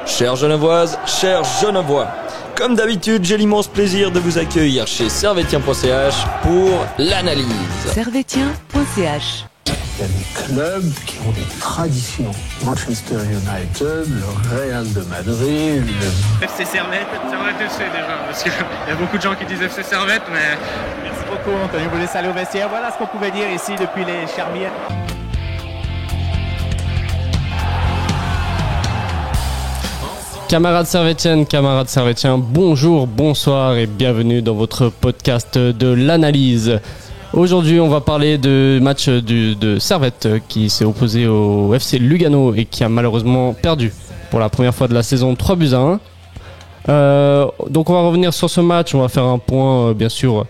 Chères Genevoises, chers Genevois, comme d'habitude, j'ai l'immense plaisir de vous accueillir chez Servetien.ch pour l'analyse. Servetien.ch. Il y a des clubs qui ont des traditions. Manchester United, le Real de Madrid, le FC Servette FC déjà, parce qu'il y a beaucoup de gens qui disent FC Servette, mais... Merci beaucoup Anthony, vous laissez aller au vestiaire. Voilà ce qu'on pouvait dire ici depuis les Charmières. Camarades servétiennes, camarades servétiens, bonjour, bonsoir et bienvenue dans votre podcast de l'analyse. Aujourd'hui, on va parler du match de Servette qui s'est opposé au FC Lugano et qui a malheureusement perdu pour la première fois de la saison 3-1. Donc on va revenir sur ce match, on va faire un point bien sûr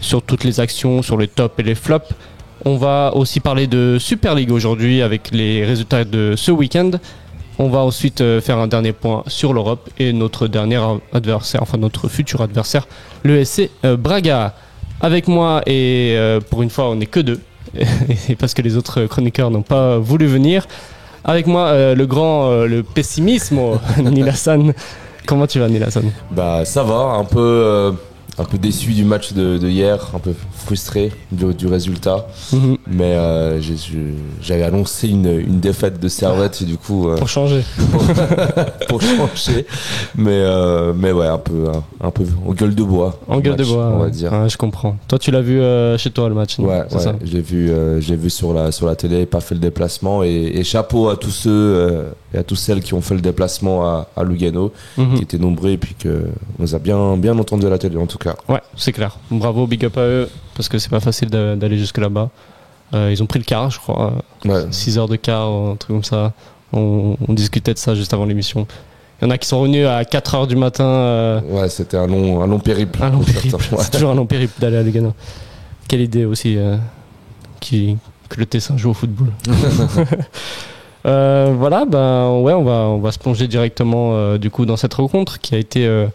sur toutes les actions, sur les tops et les flops. On va aussi parler de Super League aujourd'hui avec les résultats de ce week-end. On va ensuite faire un dernier point sur l'Europe et notre dernier adversaire, enfin notre futur adversaire, le SC Braga. Avec moi, et pour une fois on n'est que deux, et parce que les autres chroniqueurs n'ont pas voulu venir. Avec moi le pessimisme, Nil Hassan. Comment tu vas, Nil Hassan ? Bah ça va, un peu déçu du match de hier, un peu frustré du résultat, mais j'avais annoncé une défaite de Servette et du coup pour changer, pour changer, mais ouais un peu en gueule de bois, on va dire. Ah, je comprends. Toi tu l'as vu chez toi le match, non ? Ouais, ça. J'ai vu sur la télé, pas fait le déplacement et chapeau à tous ceux et à tous celles qui ont fait le déplacement à Lugano, qui étaient nombreux et puis que on nous a bien entendu à la télé en tout cas. Ouais, c'est clair. Bravo, big up à eux, parce que c'est pas facile d'aller jusque là-bas. Ils ont pris le car, je crois. 6 heures de car, un truc comme ça. On discutait de ça juste avant l'émission. Il y en a qui sont revenus à 4 heures du matin. Ouais, c'était un long périple. Un long périple. C'est toujours un long périple d'aller à Lugano. Quelle idée aussi que le Tessin joue au football. Voilà, on va se plonger directement du coup dans cette rencontre qui a été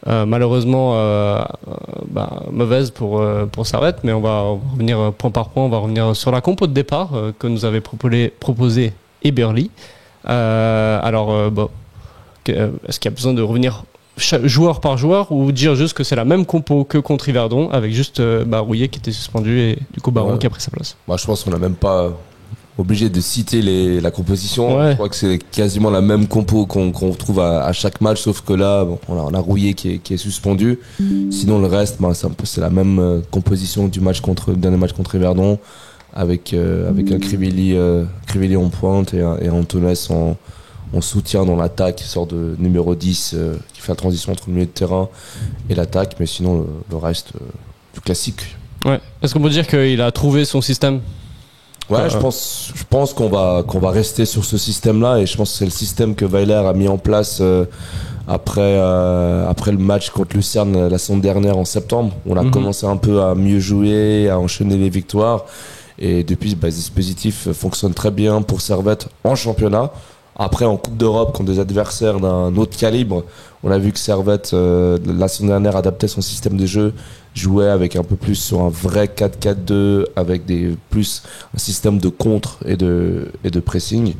malheureusement mauvaise pour Servette, mais on va revenir point par point. On va revenir sur la compo de départ que nous avait proposé Eberly. Est-ce qu'il y a besoin de revenir joueur par joueur ou dire juste que c'est la même compo que contre Yverdon avec juste Rouillet qui était suspendu et du coup Baron qui a pris sa place? Je pense qu'on n'a même pas obligé de citer la composition. Ouais. Je crois que c'est quasiment la même compo qu'on retrouve à chaque match, sauf que là on a Rouillet qui est suspendu. Sinon le reste c'est la même composition du dernier match contre Yverdon avec un Crivelli en pointe et Antunes en soutien dans l'attaque, sort de numéro 10 qui fait la transition entre le milieu de terrain et l'attaque, mais sinon le reste du classique. Ouais. Est-ce qu'on peut dire qu'il a trouvé son système ? Ouais, je pense qu'on va rester sur ce système-là et je pense que c'est le système que Weiler a mis en place après le match contre Lucerne la saison dernière en septembre. On a commencé un peu à mieux jouer, à enchaîner les victoires et depuis ce dispositif fonctionne très bien pour Servette en championnat. Après en Coupe d'Europe contre des adversaires d'un autre calibre, on a vu que Servette la saison dernière adaptait son système de jeu, jouait avec un peu plus sur un vrai 4-4-2 avec plus un système de contre et de pressing.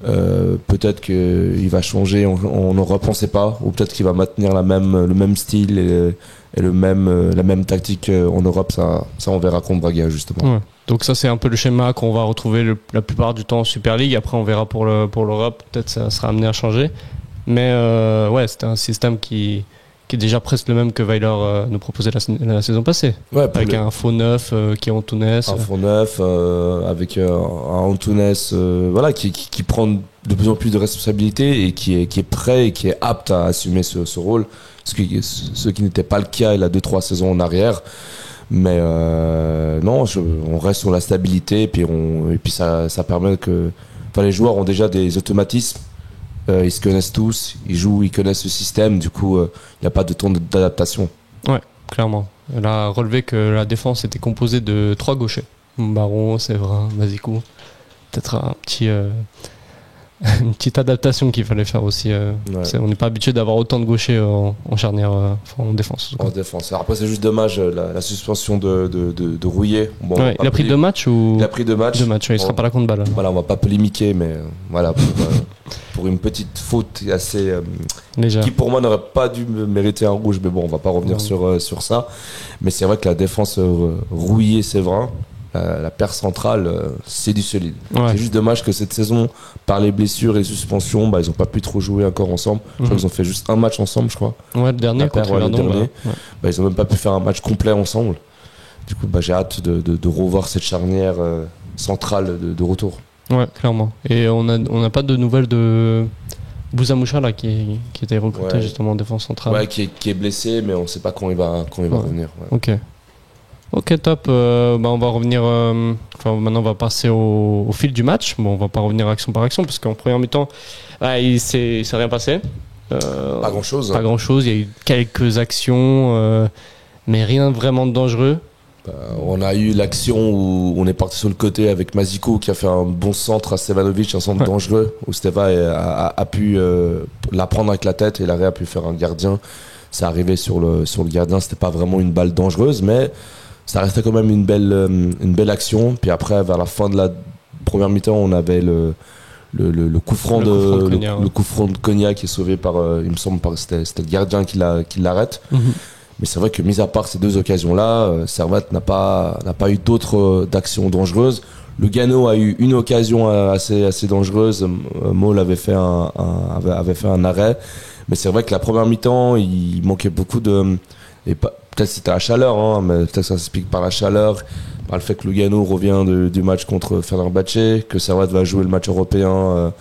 Peut-être qu'il va changer en Europe, on sait pas, ou peut-être qu'il va maintenir le même style et la même tactique en Europe, ça on verra contre Braga justement. Ouais. Donc ça c'est un peu le schéma qu'on va retrouver la plupart du temps en Super League. Après on verra pour l'Europe, peut-être ça sera amené à changer. Mais c'était un système qui est déjà presque le même que Weiler nous proposait la saison passée. Ouais, avec un faux neuf qui est Antunes. Un faux neuf avec un Antunes qui prend de plus en plus de responsabilités et qui est prêt et qui est apte à assumer ce rôle. Ce qui n'était pas le cas il y a 2-3 saisons en arrière. Mais on reste sur la stabilité et puis ça permet que les joueurs ont déjà des automatismes. Ils se connaissent tous, ils connaissent le système, du coup il n'y a pas de temps d'adaptation. Ouais, clairement. Elle a relevé que la défense était composée de 3 gauchers. Baron, Séverin, Mazikou. Peut-être une petite adaptation qu'il fallait faire aussi. On n'est pas habitué d'avoir autant de gauchers en charnière, en défense. En défense. Après c'est juste dommage la suspension de Rouillet. Il a pris 2 matchs ou... Il a pris 2 matchs. Il sera pas là contre balle. Voilà, on va pas polémiquer, mais voilà. pour une petite faute assez Légère. qui pour moi n'aurait pas dû mériter un rouge, mais bon, on va pas revenir sur ça. Mais c'est vrai que la défense Rouillé-Séverin, la paire centrale, c'est du solide. Ouais. C'est juste dommage que cette saison, par les blessures et les suspensions, ils ont pas pu trop jouer encore ensemble. Je crois qu'ils ont fait juste un match ensemble, je crois. Ouais, le dernier La paire, contre le Verdon. dernier. Ouais. Ils ont même pas pu faire un match complet ensemble. Du coup, j'ai hâte de revoir cette charnière centrale de retour. Ouais, clairement. Et on n'a pas de nouvelles de Bouzamoucha là qui était recruté justement en défense centrale. Ouais, qui est blessé, mais on sait pas quand il va revenir. Ouais. Ok, top. On va revenir. Maintenant, on va passer au fil du match. Bon, on va pas revenir action par action parce qu'en première mi-temps, il s'est rien passé. Pas grand-chose. Pas grand-chose. Il y a eu quelques actions, mais rien vraiment de dangereux. On a eu l'action où on est parti sur le côté avec Maziko qui a fait un bon centre à Stevanovic, un centre dangereux où Steva a pu la prendre avec la tête et l'arrêt a pu faire un gardien. C'est arrivé sur le gardien, c'était pas vraiment une balle dangereuse, mais ça restait quand même une belle action. Puis après, vers la fin de la première mi-temps, on avait le coup franc le coup franc de Cognac qui est sauvé par, il me semble, c'était le gardien qui l'arrête. Mais c'est vrai que, mis à part ces deux occasions-là, Servette n'a pas eu d'autres d'actions dangereuses. Le Gano a eu une occasion assez dangereuse. Maul avait fait un arrêt. Mais c'est vrai que la première mi-temps, il manquait beaucoup de... Peut-être c'était la chaleur, mais peut-être ça s'explique par la chaleur, par le fait que Lugano revient du match contre Fenerbahçe, que Servette va jouer le match européen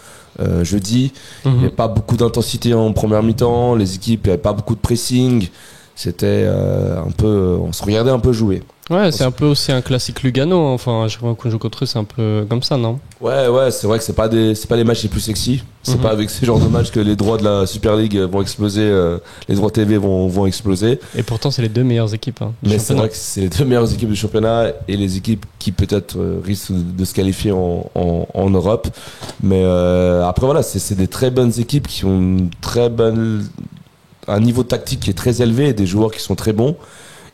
jeudi. Il n'y avait pas beaucoup d'intensité en première mi-temps. Les équipes, il n'y avait pas beaucoup de pressing. C'était on se regardait un peu jouer. Ouais, c'est un peu aussi un classique Lugano. Enfin, je crois qu'on joue contre eux, c'est un peu comme ça, non? Ouais, c'est vrai que c'est pas les matchs les plus sexy. C'est pas avec ces genres de matchs que les droits de la Super League vont exploser, les droits TV vont exploser. Et pourtant, c'est les deux meilleures équipes. Mais c'est vrai que c'est les deux meilleures équipes du championnat et les équipes qui peut-être risquent de se qualifier en Europe. Mais après voilà, c'est des très bonnes équipes qui ont un niveau tactique qui est très élevé et des joueurs qui sont très bons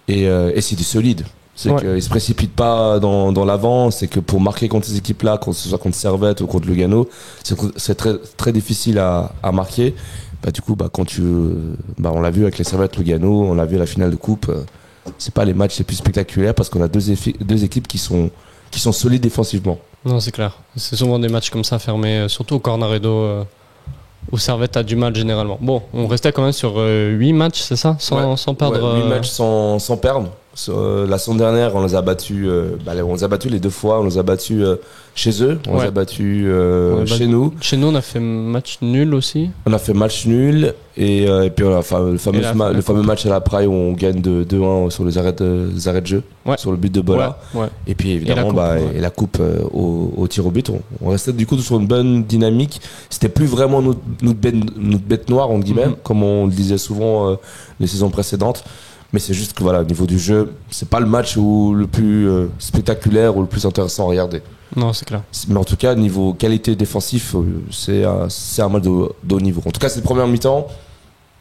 et c'est du solide. C'est qu'ils se précipitent pas dans l'avant. C'est que pour marquer contre ces équipes-là, que ce soit contre Servette ou contre Lugano, c'est très, très difficile à marquer. Du coup, quand on l'a vu avec les Servette Lugano, on l'a vu à la finale de coupe. C'est pas les matchs les plus spectaculaires parce qu'on a deux équipes qui sont solides défensivement. Non, c'est clair. C'est souvent des matchs comme ça fermés, surtout au Cornaredo. Où Servette a du mal généralement. Bon, on restait quand même sur 8 matchs, c'est ça, sans perdre. 8 matchs sans perdre. La semaine dernière, on les a battus. On les a battus les deux fois. On les a battus chez eux. On les a battus chez nous. Chez nous, on a fait match nul aussi. On a fait match nul et puis on a le fameux match à la Praille où on gagne de 2-1 sur les arrêts de jeu, sur le but de Bola. Et puis évidemment, et la coupe au tir au but. On restait du coup sur une bonne dynamique. C'était plus vraiment notre bête noire entre guillemets, comme on le disait souvent les saisons précédentes. Mais c'est juste que au niveau du jeu, c'est pas le match le plus spectaculaire ou le plus intéressant à regarder. Non, c'est clair. Mais en tout cas, niveau qualité défensif, c'est un match de haut niveau. En tout cas, c'est le premier mi-temps.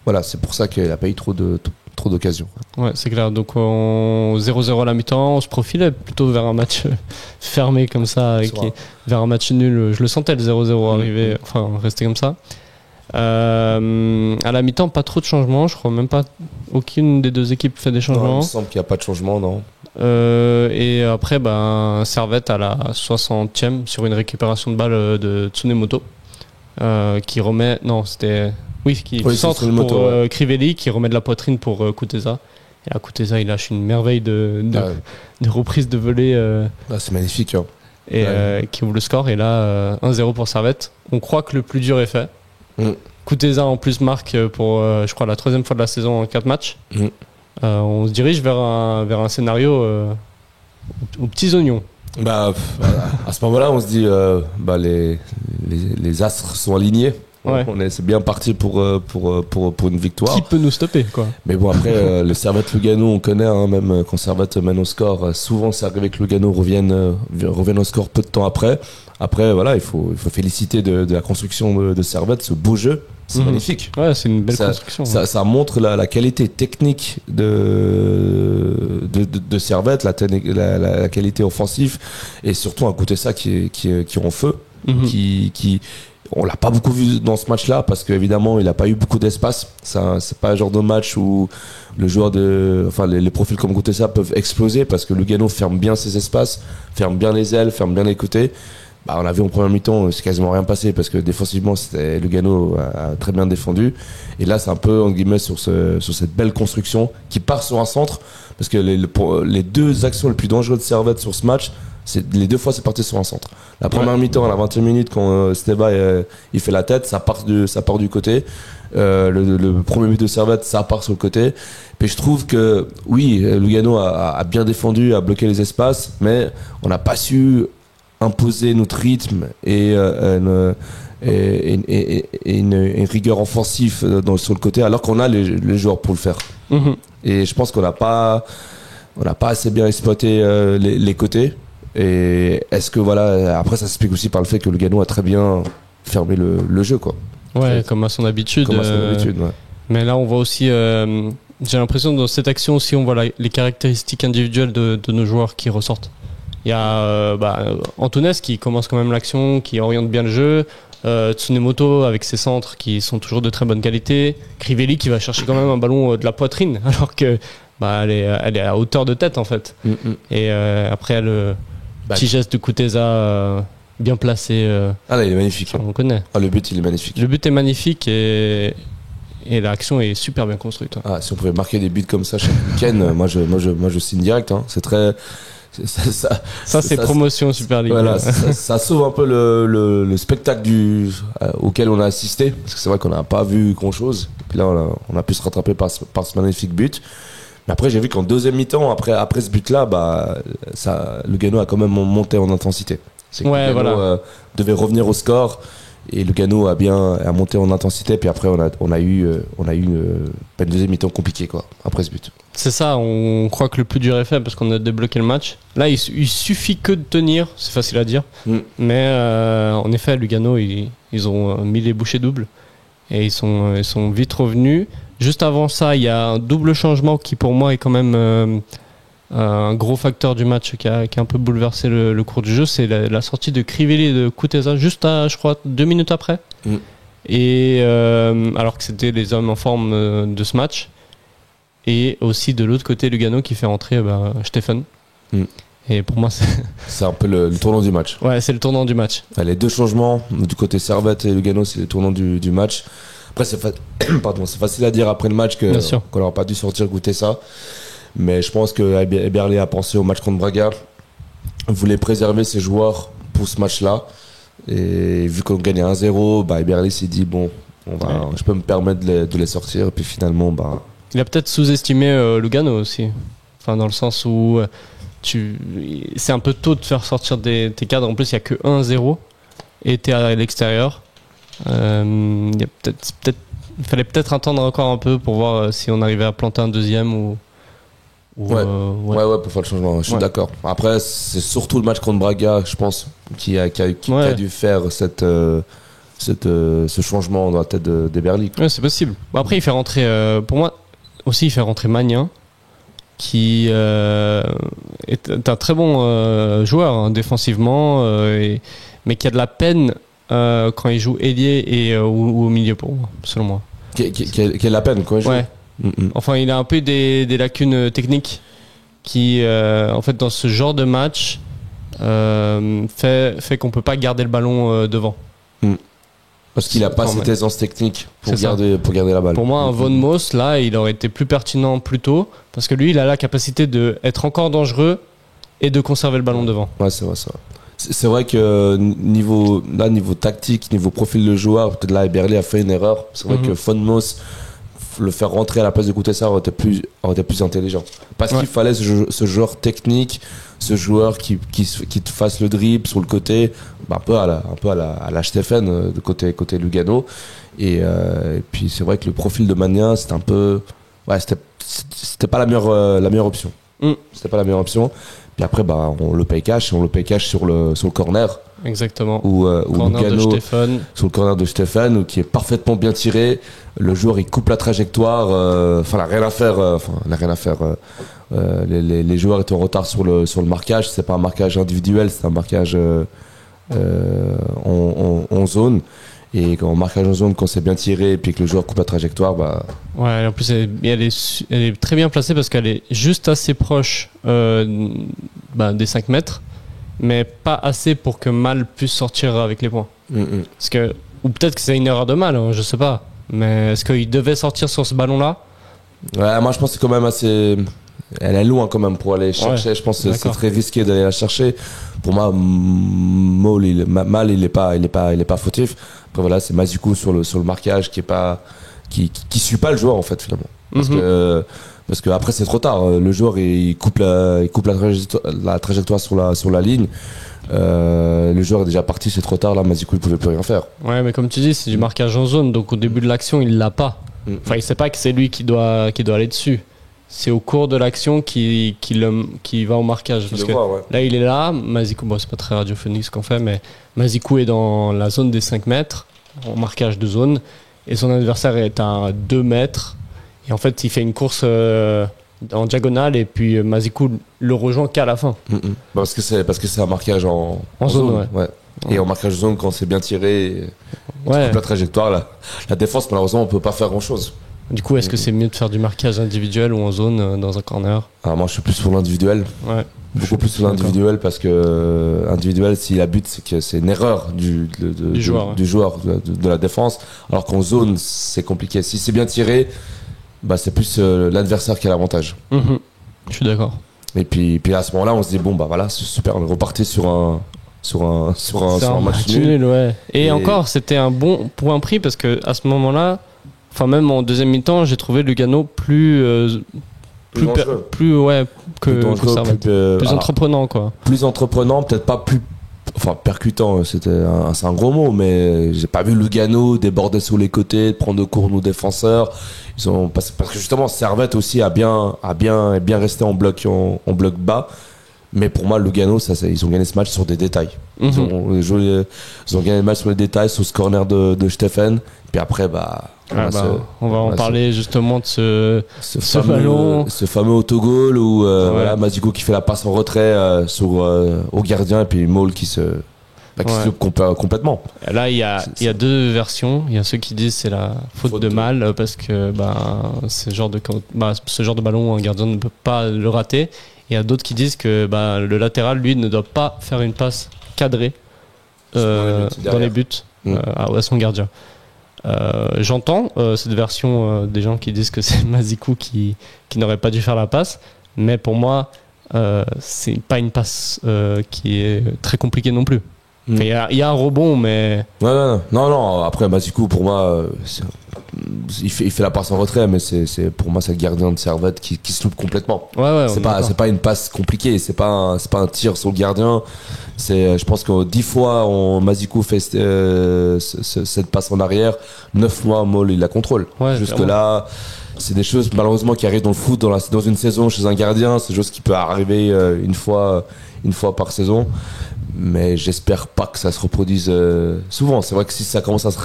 Voilà, c'est pour ça qu'il n'a pas eu trop d'occasions. Ouais, c'est clair. Donc 0-0 à la mi-temps, on se profilait plutôt vers un match fermé comme ça, vers un match nul. Je le sentais le 0-0 arriver, rester comme ça. À la mi-temps, pas trop de changements. Je crois même pas aucune des deux équipes fait des changements. Non, il me semble qu'il n'y a pas de changement, non. Et après, Servette à la 60e sur une récupération de balle de Tsunemoto qui remet. Non, c'était. Qui centre pour Crivelli, qui remet de la poitrine pour Kuteza. Et là, Kuteza, il lâche une merveille de reprise de volée. C'est magnifique. Hein. Et qui ouvre le score. Et là, 1-0 pour Servette. On croit que le plus dur est fait. Kuteza en plus marque pour je crois la 3e fois de la saison en 4 matchs. On se dirige vers un scénario aux petits oignons. À ce moment-là, on se dit les astres sont alignés. C'est bien parti pour une victoire. Qui peut nous stopper, quoi. Mais bon, après, le Servette Lugano, on connaît, même quand Servette mène au score, souvent c'est arrivé que Lugano revienne au score peu de temps après. Après, voilà, il faut féliciter de la construction de Servette, ce beau jeu. C'est magnifique. Ouais, c'est une belle construction. Ça montre la qualité technique de Servette, la qualité offensive, et surtout un Kuteza qui est en feu, qui On l'a pas beaucoup vu dans ce match-là parce qu'évidemment il a pas eu beaucoup d'espace. C'est pas un genre de match où le joueur les profils comme Gutesa peuvent exploser parce que Lugano ferme bien ses espaces, ferme bien les ailes, ferme bien les côtés. On a vu en première mi-temps, c'est quasiment rien passé parce que défensivement, Lugano a très bien défendu. Et là, c'est un peu, en guillemets, sur cette belle construction qui part sur un centre parce que les deux actions les plus dangereuses de Servette sur ce match, les deux fois, c'est parti sur un centre. La première mi-temps, à la 20e minute, quand Steva il fait la tête, ça part du côté. Le premier but de Servette, ça part sur le côté. Puis je trouve que, oui, Lugano a bien défendu, a bloqué les espaces, mais on n'a pas su imposer notre rythme et une rigueur offensive sur le côté alors qu'on a les joueurs pour le faire. Et je pense qu'on n'a pas assez bien exploité les côtés. Et est-ce que après ça s'explique aussi par le fait que Lugano a très bien fermé le jeu, quoi. Ouais, comme à son habitude. Ouais. Mais là on voit aussi j'ai l'impression que dans cette action aussi on voit les caractéristiques individuelles de nos joueurs qui ressortent. Il y a Antunes qui commence quand même l'action, qui oriente bien le jeu. Tsunemoto avec ses centres qui sont toujours de très bonne qualité. Crivelli qui va chercher quand même un ballon de la poitrine alors que elle est à hauteur de tête en fait. Et après le petit geste de Kutesa bien placé. Là, il est magnifique. On connaît. Le but il est magnifique. Le but est magnifique et l'action est super bien construite. Si on pouvait marquer des buts comme ça chaque week-end, moi je signe direct. C'est très Ça c'est promotion Super League. Voilà, ça sauve un peu le spectacle auquel on a assisté parce que c'est vrai qu'on n'a pas vu grand chose. Puis là on a pu se rattraper par ce magnifique but. Mais après j'ai vu qu'en deuxième mi-temps après ce but là Lugano a quand même monté en intensité. C'est que Lugano devait revenir au score et Lugano a monté en intensité. Puis après on a eu une deuxième mi-temps compliquée quoi après ce but. C'est ça, on croit que le plus dur est fait parce qu'on a débloqué le match. Là, il suffit que de tenir, c'est facile à dire. Mais en effet, Lugano, ils ont mis les bouchées doubles et ils sont vite revenus. Juste avant ça, il y a un double changement qui pour moi est quand même un gros facteur du match qui a un peu bouleversé le cours du jeu. C'est la sortie de Crivelli et de Kutesa juste je crois, 2 minutes après. Et alors que c'était les hommes en forme de ce match. Et aussi de l'autre côté Lugano qui fait rentrer Stephen. Et pour moi c'est un peu le tournant du match. Ouais, c'est le tournant du match. Les deux changements du côté Servette et Lugano, c'est le tournant du match. Après c'est facile à dire après le match qu'on n'aurait pas dû sortir goûter ça. Mais je pense que Eberle a pensé au match contre Braga, voulait préserver ses joueurs pour ce match-là. Et vu qu'on gagnait 1-0, Eberle s'est dit je peux me permettre de les sortir. Et puis finalement il a peut-être sous-estimé Lugano aussi. Enfin, dans le sens où c'est un peu tôt de faire sortir tes cadres. En plus, il n'y a que 1-0 et tu es à l'extérieur. Il fallait peut-être attendre encore un peu pour voir si on arrivait à planter un deuxième ou pour faire le changement. Je suis d'accord. Après, c'est surtout le match contre Braga, je pense, qui a dû faire ce changement dans la tête d'Eberle. Ouais, c'est possible. Après, il fait rentrer, pour moi, aussi, il fait rentrer Magnin, qui est un très bon joueur défensivement, mais qui a de la peine quand il joue ailier ou au milieu, pour moi, selon moi. Qui a de la peine quand il joue. Ouais. Enfin, il a un peu des lacunes techniques qui, en fait, dans ce genre de match, fait qu'on peut pas garder le ballon devant. Parce qu'il n'a pas cette aisance technique pour garder la balle. Pour moi, un Von Moos, là, il aurait été plus pertinent plus tôt. Parce que lui, il a la capacité d'être encore dangereux et de conserver le ballon devant. Ouais, c'est vrai. C'est vrai que niveau tactique, niveau profil de joueur, peut-être là, Eberle a fait une erreur. C'est vrai que Von Moos, le faire rentrer à la place de Kutesa aurait été plus intelligent. Parce qu'il fallait ce joueur technique, ce joueur qui te fasse le dribble sur le côté, un peu à la Stephen de côté Lugano. Et puis c'est vrai que le profil de Magnin, c'était un peu, c'était pas la meilleure option. C'était pas la meilleure option. Puis après, on le paye cash sur le corner. Exactement. Où Lugano, sur le corner de Stephen, qui est parfaitement bien tiré. Le joueur, il coupe la trajectoire. Il n'a rien à faire. Les joueurs étaient en retard sur le marquage. C'est pas un marquage individuel, c'est un marquage en zone. Et quand on marque en zone, quand c'est bien tiré et puis que le joueur coupe la trajectoire, bah. Ouais, en plus elle est très bien placée parce qu'elle est juste assez proche des 5 mètres, mais pas assez pour que Mal puisse sortir avec les points. Parce que, ou peut-être que c'est une erreur de Mal, hein, je sais pas. Mais est-ce qu'il devait sortir sur ce ballon-là? Ouais, moi je pense que c'est quand même assez. Elle est loin quand même pour aller chercher. Je pense que c'est très risqué d'aller la chercher. Pour moi, Mal il est pas fautif. Après voilà, c'est Mazikou sur le marquage qui suit pas le joueur en fait finalement. Parce que après c'est trop tard. Le joueur il coupe la trajectoire sur la ligne. Le joueur est déjà parti, c'est trop tard là. Mazikou il pouvait plus rien faire. Ouais, mais comme tu dis, c'est du marquage en zone. Donc au début de l'action, il l'a pas. Enfin, il sait pas que c'est lui qui doit aller dessus. C'est au cours de l'action qui va au marquage. Parce que là, il est là. Mazikou, bon, c'est pas très radiophonique ce qu'on fait, mais Mazikou est dans la zone des 5 mètres, en marquage de zone, et son adversaire est à 2 mètres. Et en fait, il fait une course en diagonale, et puis Mazikou le rejoint qu'à la fin. Parce que c'est un marquage en zone. Ouais. Et en marquage de zone, quand c'est bien tiré, la trajectoire, la défense, malheureusement, on peut pas faire grand-chose. Du coup, est-ce que c'est mieux de faire du marquage individuel ou en zone dans un corner? Alors moi, je suis plus sur l'individuel. Ouais. Beaucoup plus sur l'individuel parce que individuel, s'il a but, c'est que c'est une erreur du joueur, de la défense. Alors qu'en zone, c'est compliqué. Si c'est bien tiré, bah c'est plus l'adversaire qui a l'avantage. Je suis d'accord. Et puis à ce moment-là, on se dit bon bah voilà, c'est super, on est reparti sur un match nul. Ouais. Et encore, c'était un bon point pris parce que à ce moment-là. Enfin, même en deuxième mi-temps, j'ai trouvé Lugano plus entreprenant, quoi. Plus entreprenant, peut-être pas plus. Enfin, percutant, c'est un gros mot, mais j'ai pas vu Lugano déborder sur les côtés, prendre de court nos défenseurs. Parce que justement, Servette aussi a bien resté en bloc bas. Mais pour moi, Lugano, ils ont gagné ce match sur des détails. Ils ont gagné le match sur les détails, sur ce corner de Stephen. Puis après, on va en parler justement de ce ballon. Ce fameux autogol où Mazikou qui fait la passe en retrait au gardien et puis Maul qui se loupe complètement. Là, il y a deux versions. Il y a ceux qui disent c'est la faute de Mal parce que ce genre de ballon, un gardien ne peut pas le rater. Il y a d'autres qui disent que le latéral, lui, ne doit pas faire une passe cadrée dans les buts à son gardien. J'entends cette version des gens qui disent que c'est Mazikou qui n'aurait pas dû faire la passe, mais pour moi, c'est pas une passe qui est très compliquée non plus. Il y a un rebond, mais. Non. Après, Mazikou, pour moi, il fait la passe en retrait, mais c'est pour moi, c'est le gardien de Servette qui se loupe complètement. C'est pas une passe compliquée, c'est pas un tir sur le gardien. Je pense que 10 fois, Mazikou fait cette passe en arrière, 9 fois, Maul, il la contrôle. Jusque-là, c'est des choses, malheureusement, qui arrivent dans le foot, dans une saison chez un gardien. C'est des choses qui peuvent arriver une fois par saison. Mais j'espère pas que ça se reproduise souvent. C'est vrai que si ça commence à se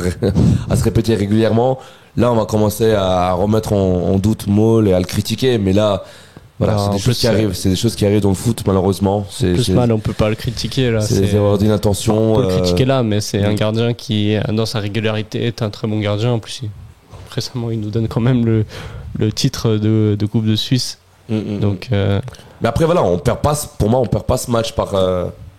répéter régulièrement, là on va commencer à remettre en doute Maul et à le critiquer. Mais là, voilà, c'est des choses qui arrivent. C'est des choses qui arrivent dans le foot, malheureusement. On peut pas le critiquer là. C'est des erreurs d'inattention. On peut le critiquer là, mais c'est un gardien qui, dans sa régularité, est un très bon gardien. En plus, récemment, il nous donne quand même le titre de Coupe de Suisse. Donc. Mais après voilà, pour moi, on perd pas ce match par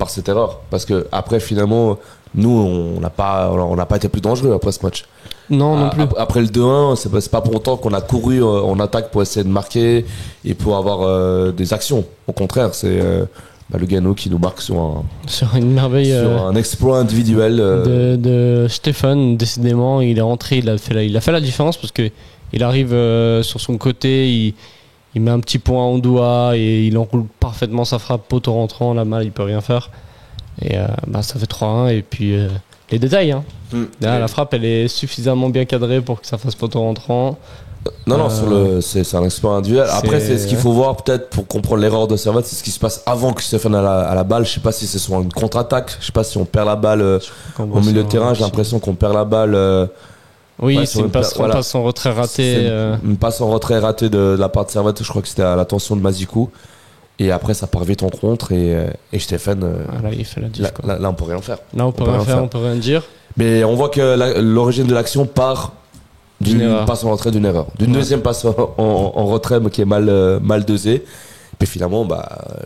cette erreur, parce que après finalement nous on n'a pas été plus dangereux après ce match. Non plus. Après le 2-1, c'est pas pour autant qu'on a couru en attaque pour essayer de marquer et pour avoir des actions. Au contraire, c'est Lugano qui nous marque sur une merveille, sur un exploit individuel de Stephen. Décidément, il est rentré, il a fait la différence parce que il arrive sur son côté, il met un petit point en doigt et il enroule parfaitement sa frappe poteau rentrant. La Mal, il peut rien faire. Et ça fait 3-1. Et puis les détails. Là, la frappe, elle est suffisamment bien cadrée pour que ça fasse poteau rentrant. Non, c'est un exploit individuel. Après, c'est ce qu'il faut voir peut-être pour comprendre l'erreur de Servette. C'est ce qui se passe avant que Stéphane à la balle. Je sais pas si c'est sur une contre-attaque. Je sais pas si on perd la balle au milieu de terrain. J'ai l'impression qu'on perd la balle. C'est une passe en retrait ratée. Une passe en retrait ratée de la part de Servette. Je crois que c'était à l'attention de Mazikou. Et après, ça part vite en contre et Stéphane, Là, il fait la diff, quoi. là, on peut rien faire. Là, on peut rien faire, on peut rien dire. Mais on voit que l'origine de l'action part d'une erreur. passe en retrait, d'une erreur. D'une deuxième passe en retrait, mais qui est mal dosée. Puis finalement,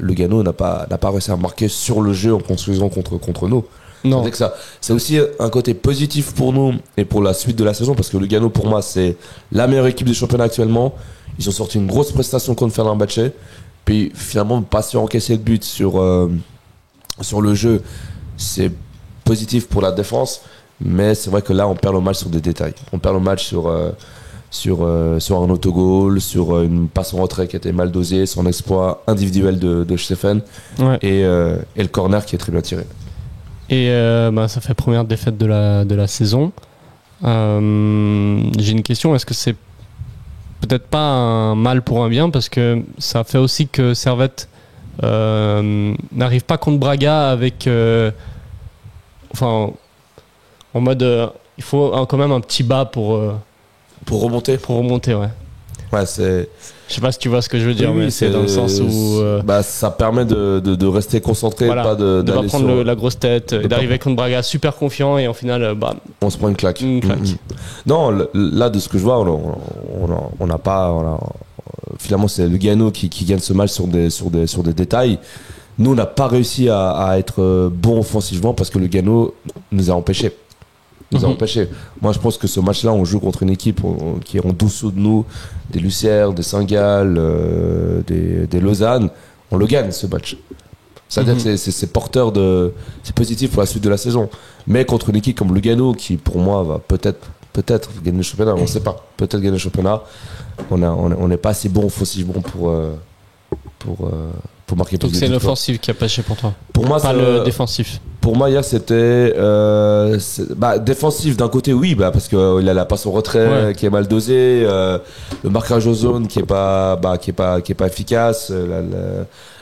Lugano n'a pas réussi à marquer sur le jeu en construisant contre nous. Non. C'est que ça, c'est aussi un côté positif pour nous et pour la suite de la saison, parce que Lugano, pour moi, c'est la meilleure équipe du championnat actuellement. Ils ont sorti une grosse prestation contre Fenerbahçe. Puis finalement, pas sur encaisser le but sur le jeu, c'est positif pour la défense. Mais c'est vrai que là, on perd le match sur des détails. On perd le match sur un autogol, sur une passe en retrait qui était mal dosée, sur un exploit individuel de Stéphane, Ouais. et le corner qui est très bien tiré. Et ça fait première défaite de la saison. J'ai une question, est-ce que c'est peut-être pas un mal pour un bien, parce que ça fait aussi que Servette n'arrive pas contre Braga avec en mode il faut quand même un petit bas pour remonter. ouais. Ouais, c'est. Je sais pas si tu vois ce que je veux dire, Oui, mais c'est dans le sens où ça permet de rester concentré, voilà, pas de pas d'aller prendre sur- la grosse tête et d'arriver contre Braga super confiant et en final On se prend une claque. Une claque. Non, là, de ce que je vois, on n'a pas. Finalement, c'est Lugano qui gagne ce match sur des détails. Nous, on n'a pas réussi à être bon offensivement parce que Lugano nous a empêchés. Moi, je pense que ce match-là, on joue contre une équipe qui est en dessous de nous, des Lucerne, des Saint-Gall, des Lausanne. On le gagne, ce match. C'est-à-dire que c'est porteur c'est positif pour la suite de la saison. Mais contre une équipe comme Lugano, qui pour moi va peut-être gagner le championnat, on ne sait pas. Peut-être gagner le championnat. On n'est pas assez bon offensivement pour marquer plus donc de c'est buts. l'offensive qui a pêché pour toi, Pour moi, pas c'est le défensif. Pour moi, hier, c'était défensif d'un côté, oui, parce que il a la passe au retrait qui est mal dosée, le marquage aux zones qui est pas efficace.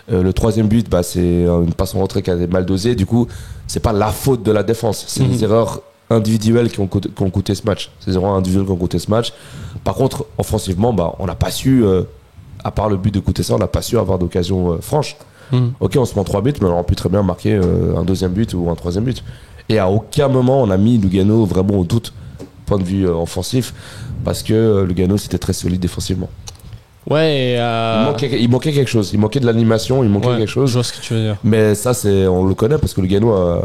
Le troisième but, c'est une passe en retrait qui a été mal dosée. Du coup, c'est pas la faute de la défense, c'est des erreurs individuelles qui ont coûté ce match. C'est des erreurs individuelles qui ont coûté ce match. Par contre, offensivement, on n'a pas su, à part le but de coûter ça, on n'a pas su avoir d'occasion franche. Ok, on se prend 3 buts, mais on aurait pu très bien marquer un deuxième but ou un troisième but. Et à aucun moment on a mis Lugano vraiment au doute, point de vue offensif, parce que Lugano c'était très solide défensivement. Ouais, et Il manquait quelque chose, il manquait de l'animation, il manquait quelque chose. Je vois ce que tu veux dire. Mais ça, on le connaît parce que Lugano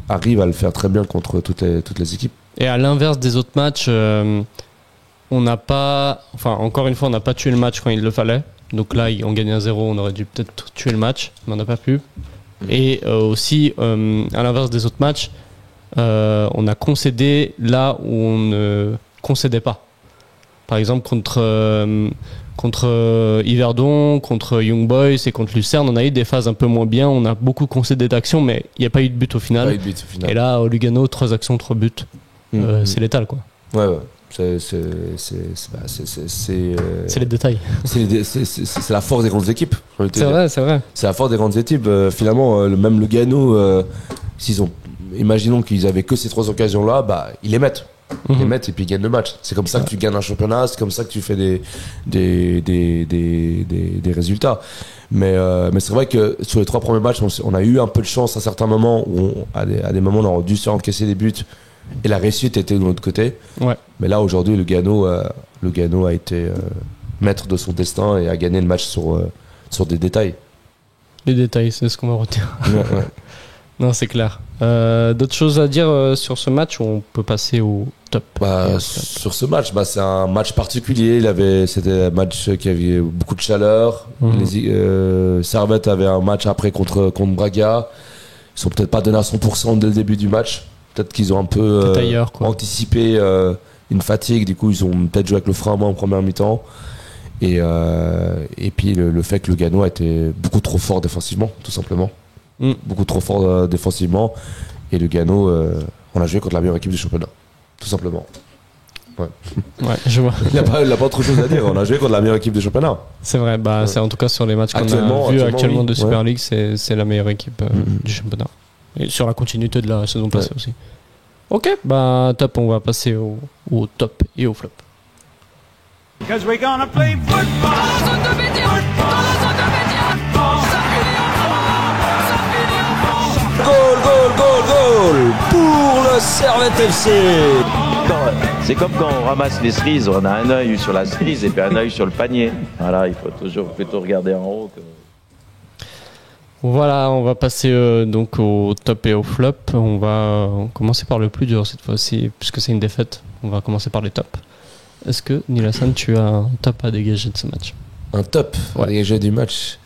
arrive à le faire très bien contre toutes les équipes. Et à l'inverse des autres matchs, on n'a pas, encore une fois, on n'a pas tué le match quand il le fallait. Donc là, on gagnait 1-0, on aurait dû peut-être tuer le match, mais on n'a pas pu. Et aussi, à l'inverse des autres matchs, on a concédé là où on ne concédait pas. Par exemple, contre Yverdon, contre Young Boys et contre Lucerne, on a eu des phases un peu moins bien. On a beaucoup concédé d'actions, mais il n'y a pas eu de but au final. Et là, au Lugano, 3 actions, 3 buts. C'est létal, quoi. Ouais. C'est les détails. C'est la force des grandes équipes. C'est vrai. C'est la force des grandes équipes. Finalement, même Lugano, imaginons qu'ils avaient que ces 3 occasions-là, ils les mettent. Ils les mettent et puis ils gagnent le match. C'est comme ça que tu gagnes un championnat, c'est comme ça que tu fais des résultats. Mais c'est vrai que sur les 3 premiers matchs, on a eu un peu de chance à certains moments où à des moments on aurait dû se encaisser des buts. Et la réussite était de l'autre côté. Ouais. Mais là, aujourd'hui, Lugano a été maître de son destin et a gagné le match sur des détails. Les détails, c'est ce qu'on va retenir. Ouais. Non, c'est clair. D'autres choses à dire sur ce match ou on peut passer au top? Sur ce match, c'est un match particulier. C'était un match qui avait beaucoup de chaleur. Servette avait un match après contre Braga. Ils sont peut-être pas donnés à 100% dès le début du match. Peut-être qu'ils ont un peu anticipé une fatigue, du coup ils ont peut-être joué avec le frein à main en première mi-temps. Et puis le fait que Lugano a été beaucoup trop fort défensivement, tout simplement. Beaucoup trop fort défensivement. Et Lugano, on a joué contre la meilleure équipe du championnat, tout simplement. Ouais, je vois. Il n'a pas autre chose à dire, on a joué contre la meilleure équipe du championnat. C'est vrai, c'est en tout cas sur les matchs qu'on a vus actuellement de Super League, c'est la meilleure équipe du championnat. Et sur la continuité de la saison passée aussi. Ok, top, on va passer au top et au flop. Because we're gonna play football. goal pour le Servette FC. C'est comme quand on ramasse les cerises, on a un œil sur la cerise et puis un œil sur le panier. Voilà, il faut toujours plutôt regarder en haut. Voilà, on va passer donc au top et au flop. On va commencer par le plus dur cette fois-ci, puisque c'est une défaite. On va commencer par les tops. Est-ce que, Nilassan, tu as un top à dégager de ce match ? Un top à dégager du match.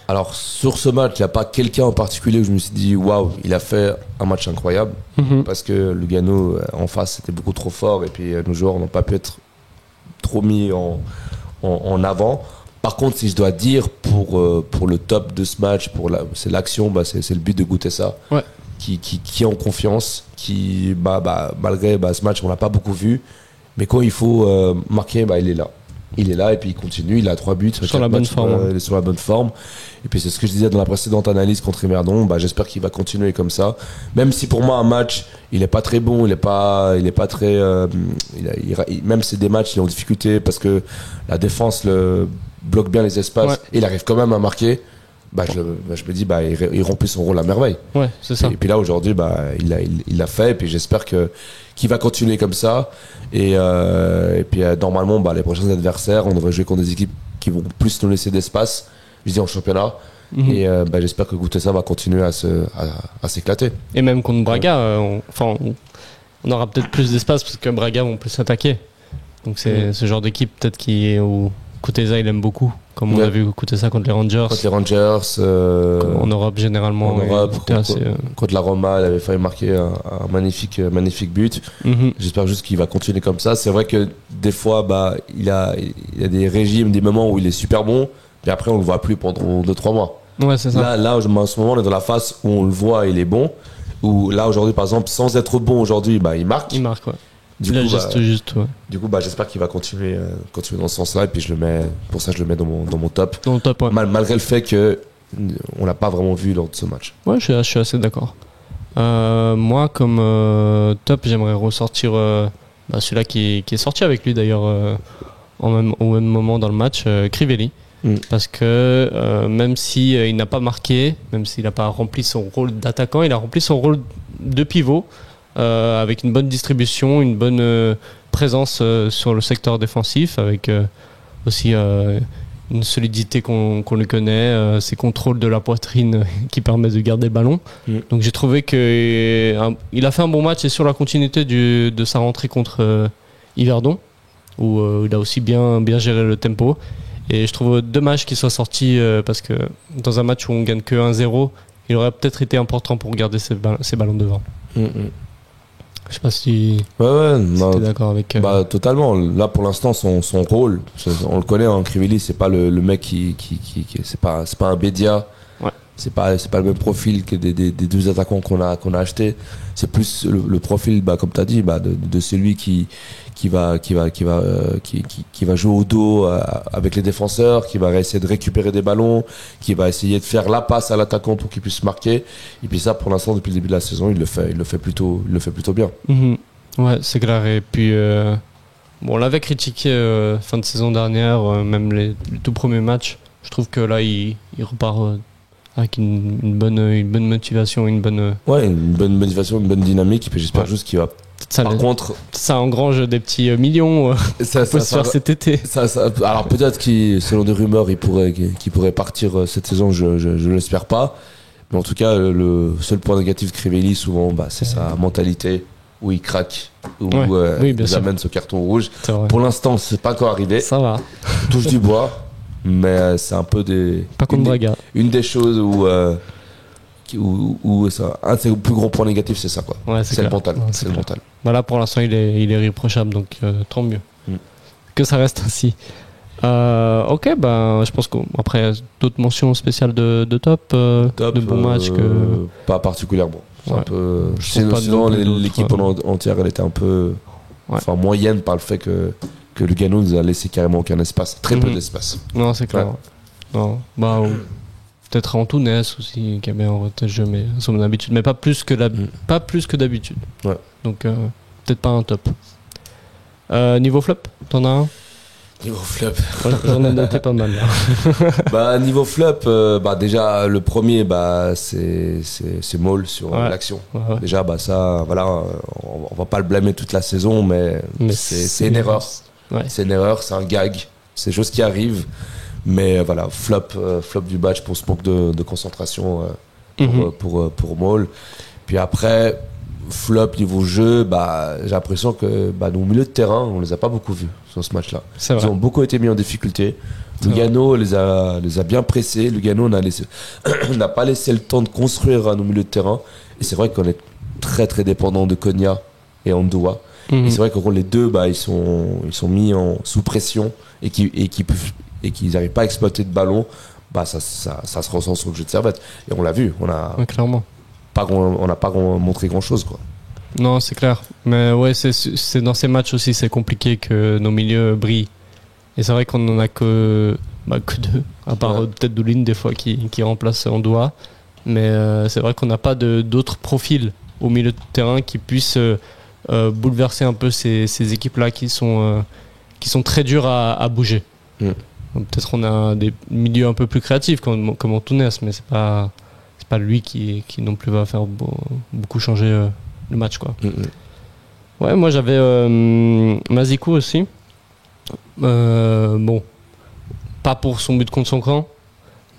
Alors sur ce match, il n'y a pas quelqu'un en particulier où je me suis dit waouh, il a fait un match incroyable, parce que Lugano en face c'était beaucoup trop fort et puis nos joueurs n'ont pas pu être trop mis en avant. Par contre, si je dois dire pour le top de ce match, c'est l'action, c'est le but de Gutesa, qui est en confiance, qui malgré ce match on l'a pas beaucoup vu, mais quand il faut marquer, il est là. Il est là et puis il continue, il a 3 buts sur la bonne forme. Il est sur la bonne forme. Et puis c'est ce que je disais dans la précédente analyse contre Imerdon, j'espère qu'il va continuer comme ça. Même si pour moi un match, il est pas très bon, il est pas très même c'est des matchs il est en difficulté parce que la défense le bloque bien les espaces et il arrive quand même à marquer. Je me dis il remplit son rôle à merveille. Ouais, c'est ça. Et puis là aujourd'hui il l'a fait et puis j'espère qu'il va continuer comme ça et puis normalement les prochains adversaires on devrait jouer contre des équipes qui vont plus nous laisser d'espace, je dis en championnat. Et j'espère que Gutesa va continuer à s'éclater. Et même contre Braga, on aura peut-être plus d'espace parce que Braga vont plus s'attaquer. Donc c'est ce genre d'équipe peut-être où Gutesa il aime beaucoup, comme on a vu Gutesa contre les Rangers. Contre les Rangers, en Europe généralement. Contre la Roma, il avait failli marquer un magnifique but. J'espère juste qu'il va continuer comme ça. C'est vrai que des fois, il y a des régimes, des moments où il est super bon, et après on le voit plus pendant 2-3 mois. Ouais, c'est ça. Là, en ce moment, on est dans la phase où on le voit, il est bon. Ou là aujourd'hui, par exemple, sans être bon aujourd'hui, il marque. Il marque, ouais. Du coup, ouais. j'espère qu'il va continuer dans ce sens-là. Et puis je le mets dans mon top. Dans le top, ouais. Malgré le fait que on l'a pas vraiment vu lors de ce match. Ouais, je suis assez d'accord. Moi, comme top, j'aimerais ressortir celui-là qui est sorti avec lui d'ailleurs au même moment dans le match, Crivelli. Parce que même si il n'a pas marqué, même s'il n'a pas rempli son rôle d'attaquant, il a rempli son rôle de pivot. Avec une bonne distribution, une bonne présence sur le secteur défensif, avec aussi une solidité qu'on le connaît, ses contrôles de la poitrine qui permettent de garder le ballon. Donc j'ai trouvé qu'il a fait un bon match et sur la continuité de sa rentrée contre Yverdon, où il a aussi bien géré le tempo. Et je trouve dommage qu'il soit sorti parce que dans un match où on gagne que 1-0, il aurait peut-être été important pour garder ses ballons devant. Je sais pas si tu es d'accord avec. Totalement. Là, pour l'instant, son rôle, on le connaît. Crivelli, c'est pas le mec qui c'est pas un Bédia. Ouais. C'est pas le même profil que des deux attaquants qu'on a achetés. C'est plus le profil, comme t'as dit, de celui qui va jouer au dos avec les défenseurs, qui va essayer de récupérer des ballons, qui va essayer de faire la passe à l'attaquant pour qu'il puisse marquer. Et puis ça, pour l'instant, depuis le début de la saison, il le fait plutôt bien. Ouais, c'est clair. Et puis on l'avait critiqué fin de saison dernière, même les tout premiers matchs. Je trouve que là, il repart avec une bonne motivation, une bonne motivation, une bonne dynamique. Et puis j'espère juste qu'il va. Par contre, ça engrange des petits millions ça peut se faire cet été. Alors peut-être selon des rumeurs, il pourrait partir cette saison. Je l'espère pas. Mais en tout cas, le seul point négatif de Crivelli, souvent, c'est sa mentalité où il craque, où il amène ce carton rouge. Pour l'instant, c'est pas encore arrivé. Ça va. Touche du bois, mais c'est un peu une des choses où un de ses plus gros points négatifs, c'est ça, quoi. Ouais, c'est le mental. C'est le mental. Là, pour l'instant, il est irréprochable, donc tant mieux. Que ça reste ainsi. Ok, je pense qu'après d'autres mentions spéciales de top, de bons matchs que. Pas particulièrement. C'est un peu. Sinon, l'équipe entière, elle était un peu moyenne par le fait que Lugano nous a laissé carrément aucun espace, très peu d'espace. Non, c'est clair. Non, peut-être Antunes aussi qui a bien orienté le jeu, mais à son habitude, mais pas plus que d'habitude. Ouais. Donc peut-être pas un top. Niveau flop, t'en as un? Niveau flop. J'en ai noté pas mal. Là. Niveau flop, déjà le premier, c'est Maul sur l'action. Ouais. Déjà, ça, voilà, on va pas le blâmer toute la saison, mais c'est une erreur. Ouais. C'est une erreur, c'est un gag, c'est des choses qui arrivent. Mais voilà, flop du match pour ce manque de concentration pour Maul. Puis après, flop niveau jeu, j'ai l'impression que nos milieux de terrain, on les a pas beaucoup vus sur ce match-là. Ils ont beaucoup été mis en difficulté. Lugano les a bien pressés. Lugano n'a pas laissé le temps de construire à nos milieux de terrain. Et c'est vrai qu'on est très très dépendant de Konya et Andoua. Et c'est vrai que les deux, ils sont mis sous pression et qu'ils n'arrivent pas à exploiter de ballon. Ça se ressent sur le jeu de Servette. Et on l'a vu. Clairement. On n'a pas montré grand chose, quoi. Non, c'est clair. Mais ouais, c'est dans ces matchs aussi, c'est compliqué que nos milieux brillent. Et c'est vrai qu'on en a que deux, à part peut-être Doulin des fois qui remplace Andoua. Mais c'est vrai qu'on n'a pas d'autres profils au milieu de terrain qui puissent bouleverser un peu ces équipes-là qui sont très dures à bouger. Peut-être on a des milieux un peu plus créatifs comme Antunes, mais c'est pas lui qui non plus va faire beaucoup changer le match, quoi. Ouais, moi j'avais Mazikou aussi. Pas pour son but contre son camp,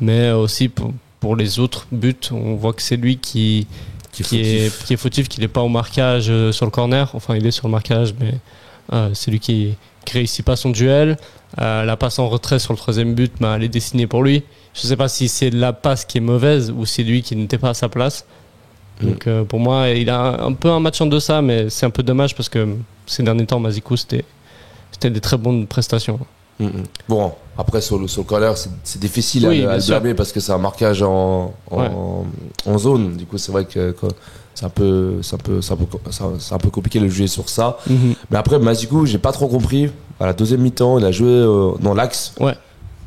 mais aussi pour les autres buts. On voit que c'est lui qui est fautif, qu'il n'est pas au marquage sur le corner. Enfin, il est sur le marquage, mais c'est lui qui réussit pas son duel. La passe en retrait sur le troisième but, elle est destinée pour lui. Je sais pas si c'est la passe qui est mauvaise ou c'est lui qui n'était pas à sa place. Donc pour moi, il a un peu un match en deçà, mais c'est un peu dommage parce que ces derniers temps, Mazikou, c'était des très bonnes prestations. Bon, après sur le corner, c'est difficile à le blâmer parce que c'est un marquage en zone. Du coup, c'est vrai que c'est un peu compliqué de jouer sur ça. Mais après, Mazikou, j'ai pas trop compris. À la deuxième mi-temps, il a joué dans l'axe. Ouais.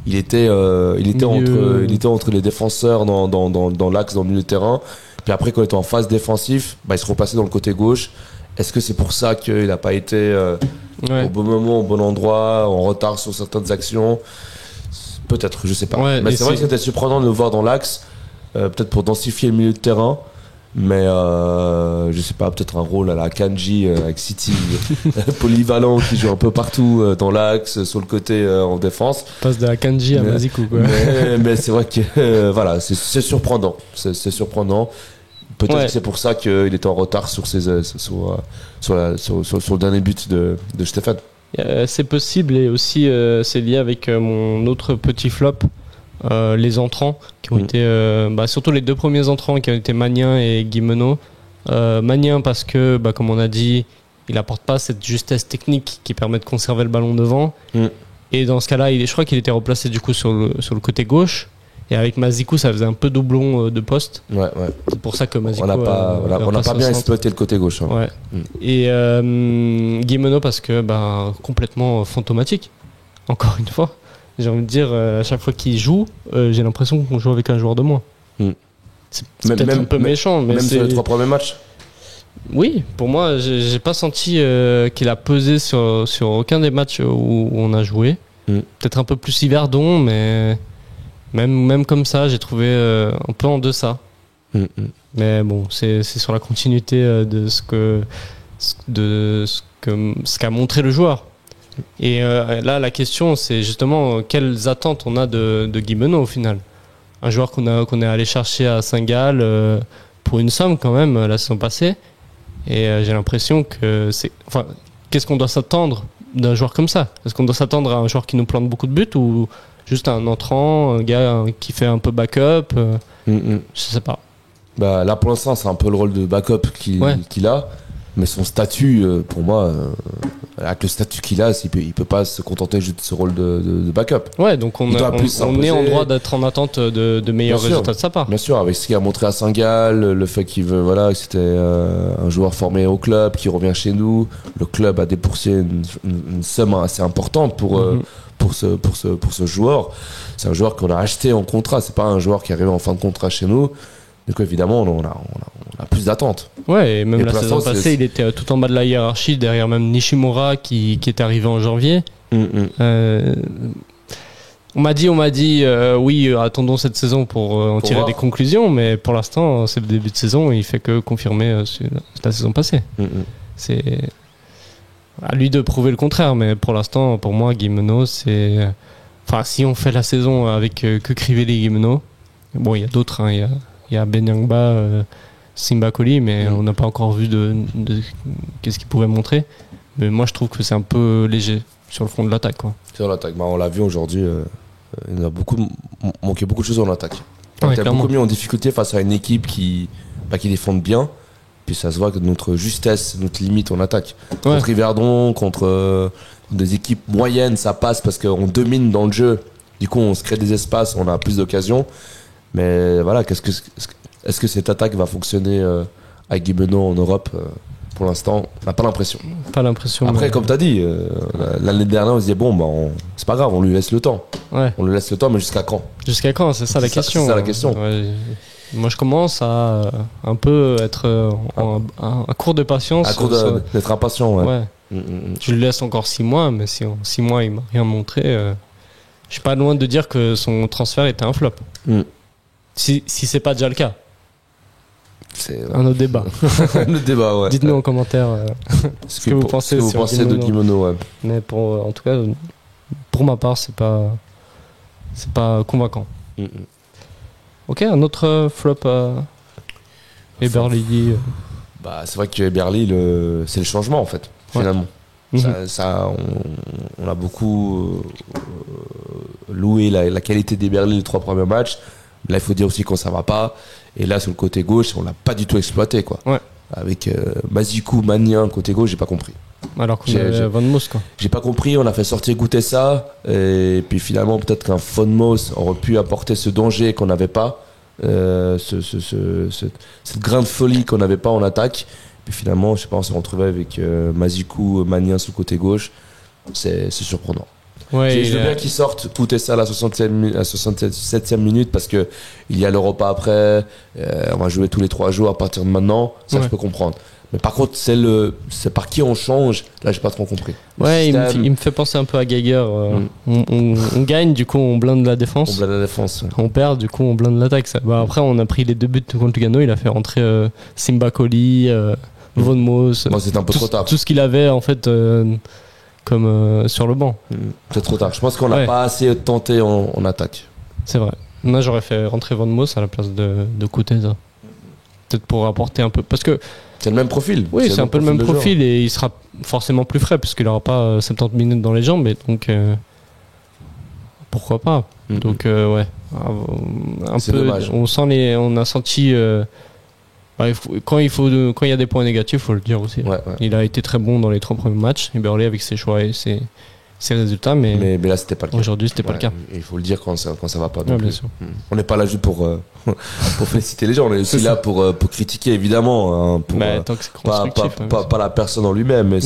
Il était entre les défenseurs dans l'axe, dans le milieu de terrain. Puis après, quand il était en phase défensive, il se repassait dans le côté gauche. Est-ce que c'est pour ça qu'il n'a pas été au bon moment, au bon endroit, en retard sur certaines actions? Peut-être, je sais pas. Ouais, mais c'est vrai que c'était surprenant de le voir dans l'axe, peut-être pour densifier le milieu de terrain. Mais je sais pas, peut-être un rôle à la Kanji avec City, polyvalent, qui joue un peu partout dans l'axe, sur le côté en défense. Passe de la Kanji à Mazikou, quoi. Mais c'est vrai que voilà, c'est surprenant. C'est surprenant. Peut-être que c'est pour ça qu'il était en retard sur le dernier but de Stéphane. C'est possible, et aussi c'est lié avec mon autre petit flop. Les entrants qui ont été surtout les deux premiers entrants qui ont été Magnin et Guimeno. Magnin parce que comme on a dit, il apporte pas cette justesse technique qui permet de conserver le ballon devant, et dans ce cas-là je crois qu'il était replacé du coup sur le côté gauche, et avec Mazikou ça faisait un peu doublon de poste. C'est pour ça que Mazikou on n'a pas bien exploité le côté gauche, hein. Et Guimeno parce que complètement fantomatique, encore une fois. J'ai envie de dire, à chaque fois qu'il joue, j'ai l'impression qu'on joue avec un joueur de moins. C'est peut-être un peu méchant. Mais même sur les 3 premiers matchs. Oui, pour moi, j'ai pas senti qu'il a pesé sur aucun des matchs où on a joué. Peut-être un peu plus Yverdon, mais même comme ça, j'ai trouvé un peu en deçà. Mais bon, c'est sur la continuité de ce qu'a montré le joueur. Et là, la question, c'est justement quelles attentes on a de Guimeno au final. Un joueur qu'on est allé chercher à Saint-Gall pour une somme quand même la saison passée. Et j'ai l'impression que qu'est-ce qu'on doit s'attendre d'un joueur comme ça? Est-ce qu'on doit s'attendre à un joueur qui nous plante beaucoup de buts, ou juste un entrant, un gars qui fait un peu backup? Je sais pas. Là, pour l'instant, c'est un peu le rôle de backup qu'il a. Mais son statut, pour moi, avec le statut qu'il a, il peut pas se contenter juste de ce rôle de backup. Ouais, donc on est en droit d'être en attente de meilleurs résultats de sa part. Bien sûr, avec ce qu'il a montré à Saint-Gall, le fait qu'il veut, que c'était un joueur formé au club, qui revient chez nous. Le club a déboursé une somme assez importante pour ce joueur. C'est un joueur qu'on a acheté en contrat. C'est pas un joueur qui est arrivé en fin de contrat chez nous. Donc évidemment, on a plus d'attentes. Ouais, et même la saison passée, il était tout en bas de la hiérarchie, derrière même Nishimura qui est arrivé en janvier. On m'a dit, oui, attendons cette saison pour en tirer voir. des conclusions, mais pour l'instant, c'est le début de saison, il fait que confirmer la saison passée. C'est à lui de prouver le contraire, mais pour l'instant, pour moi, Guimeno, c'est... Enfin, si on fait la saison avec que Crivelli et Guimeno, bon, il y a d'autres, hein, il y a Benyangba, Simba Koli, mais on n'a pas encore vu de qu'est-ce qu'il pourrait montrer. Mais moi, je trouve que c'est un peu léger sur le front de l'attaque, quoi. Sur l'attaque, on l'a vu aujourd'hui, il a manqué beaucoup de choses en attaque. On Ouais, était clairement. beaucoup mis en difficulté face à une équipe qui défend bien. Puis ça se voit que notre justesse, notre limite en attaque. Contre Yverdon, contre des équipes moyennes, ça passe parce qu'on domine dans le jeu. Du coup, on se crée des espaces, on a plus d'occasions. Mais voilà, est-ce que cette attaque va fonctionner avec Guimeno en Europe pour l'instant, on n'a pas l'impression. Pas l'impression. Après, mais... comme tu as dit, l'année dernière, on se disait, c'est pas grave, on lui laisse le temps. Ouais. On lui laisse le temps, mais jusqu'à quand? Jusqu'à quand? C'est ça la question. C'est ça la question. Ouais. Moi, je commence à un peu être à court de patience. À court d'être impatient, ouais. Je lui laisse encore 6 mois, mais si en 6 mois, il m'a rien montré, je suis pas loin de dire que son transfert était un flop. Si c'est pas déjà le cas. C'est un autre débat. Le débat, ouais. Dites-nous en commentaire ce que vous pensez de Guimeno, ouais. Mais en tout cas, pour ma part, c'est pas convaincant. Ok, un autre flop Eberly. C'est vrai que Eberly, c'est le changement en fait, finalement. On a beaucoup loué la qualité d'Eberly les 3 premiers matchs. Là, il faut dire aussi qu'on ça va pas. Et là, sur le côté gauche, on l'a pas du tout exploité, quoi. Ouais. Avec Mazikou, Magnin, côté gauche, j'ai pas compris. Alors qu'on avait Van Moos, quoi. J'ai pas compris, on a fait sortir goûter ça. Et puis finalement, peut-être qu'un Van Moos aurait pu apporter ce danger qu'on n'avait pas. Cette grain de folie qu'on n'avait pas en attaque. Puis finalement, je sais pas, on s'est retrouvé avec Mazikou, Magnin sur le côté gauche. C'est surprenant. Ouais, je veux bien qu'ils sortent Koutessa à la 67e minute parce que il y a l'Europa après, on va jouer tous les 3 jours à partir de maintenant, ça je peux comprendre. Mais par contre, c'est par qui on change, là j'ai pas trop compris. Ouais, il me fait penser un peu à Geiger. On gagne, du coup on blinde la défense. On blinde la défense. Ouais. On perd, du coup on blinde l'attaque. Après, on a pris les 2 buts contre Lugano, il a fait rentrer Simba Koli, Von Moos. Bon, c'était un peu trop tard. Tout ce qu'il avait en fait. Comme sur le banc. C'est trop tard. Je pense qu'on n'a pas assez tenté en attaque. C'est vrai. Moi, j'aurais fait rentrer Van Moos à la place de Koutessa. Peut-être pour apporter un peu. Parce que. C'est le même profil. Oui, c'est un peu le même profil et il sera forcément plus frais parce qu'il n'aura pas 70 minutes dans les jambes. Et donc. Pourquoi pas. Donc, ouais. C'est peu. Dommage. On a senti. Quand il y a des points négatifs, il faut le dire aussi. Ouais. Il a été très bon dans les 3 premiers matchs, Eberly, avec ses choix et ses résultats, mais là c'était pas le cas. Aujourd'hui c'était pas le cas. Il faut le dire quand ça va pas. Bien sûr. On n'est pas là juste pour féliciter les gens, on est aussi là pour critiquer évidemment, hein, tant que c'est constructif, pas la personne en lui-même, mais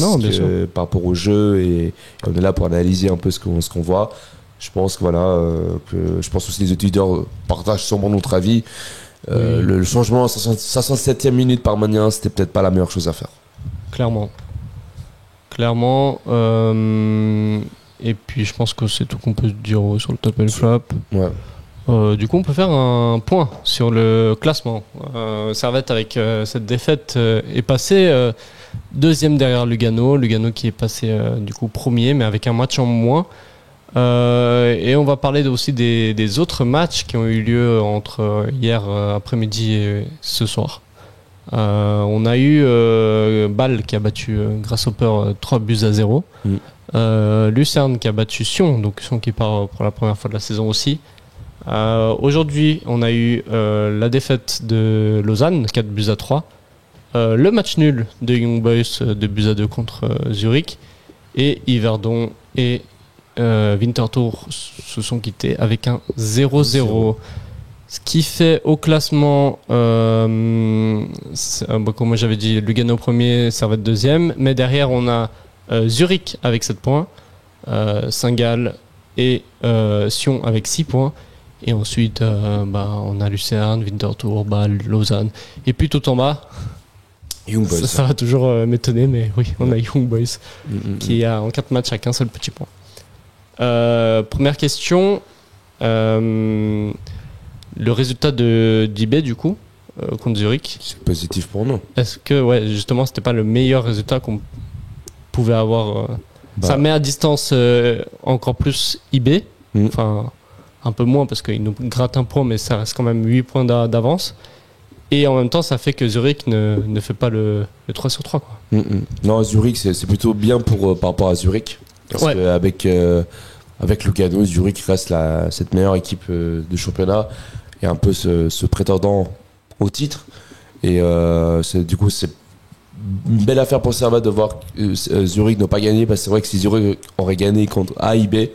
par rapport au jeu et on est là pour analyser un peu ce qu'on voit. Je pense que je pense aussi les auditeurs partagent sûrement notre avis. Le changement à 67e minute par Magnin, c'était peut-être pas la meilleure chose à faire. Clairement. Et puis je pense que c'est tout qu'on peut dire sur le top et le flop. Ouais. Du coup, on peut faire un point sur le classement. Servette, avec cette défaite, est passé 2e derrière Lugano. Lugano qui est passé du coup 1er, mais avec un match en moins. Et on va parler aussi des autres matchs qui ont eu lieu entre hier après-midi et ce soir. On a eu Bâle qui a battu Grasshopper 3-0. Lucerne qui a battu Sion, donc Sion qui part pour la première fois de la saison aussi. Aujourd'hui, on a eu la défaite de Lausanne 4-3. Le match nul de Young Boys 2-2 contre Zurich. Et Yverdon et Winterthur se sont quittés avec un 0-0. Ce qui fait au classement, comme moi j'avais dit, Lugano premier, Servette deuxième. Mais derrière, on a Zurich avec 7 points, Saint-Gall et Sion avec 6 points. Et ensuite, on a Lucerne, Winterthur, Bâle, Lausanne. Et puis tout en bas, Young Boys. Ça va toujours m'étonner, mais oui, on a Young Boys qui a en 4 matchs à qu'un seul petit point. Première question. Le résultat d'IB, du coup, contre Zurich. C'est positif pour nous. Est-ce que, justement, c'était pas le meilleur résultat qu'on pouvait avoir Ça met à distance encore plus IB. Enfin, un peu moins parce qu'il nous gratte un point, mais ça reste quand même 8 points d'avance. Et en même temps, ça fait que Zurich ne fait pas le 3 sur 3. Quoi. Non, Zurich, c'est plutôt bien par rapport à Zurich. Parce qu'avec avec Lugano, Zurich reste cette meilleure équipe de championnat et un peu ce prétendant au titre. Et du coup, c'est une belle affaire pour Servette de voir Zurich n'a pas gagné, parce que c'est vrai que si Zurich aurait gagné contre AIB,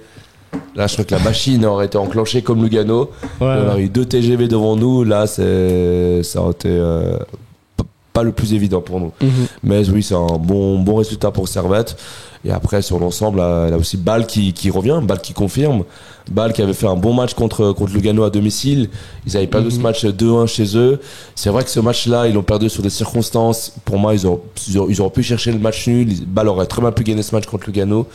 là je crois que la machine aurait été enclenchée comme Lugano. On aurait eu 2 TGV devant nous, là ça aurait été pas le plus évident pour nous. Mais oui, c'est un bon résultat pour Servette. Et après, sur l'ensemble, là aussi Bâle qui revient, Bâle qui confirme. Bâle qui avait fait un bon match contre Lugano à domicile. Ils avaient perdu ce match 2-1 chez eux. C'est vrai que ce match-là, ils l'ont perdu sur des circonstances. Pour moi, ils auraient pu chercher le match nul. Bâle aurait très bien pu gagner ce match contre Lugano.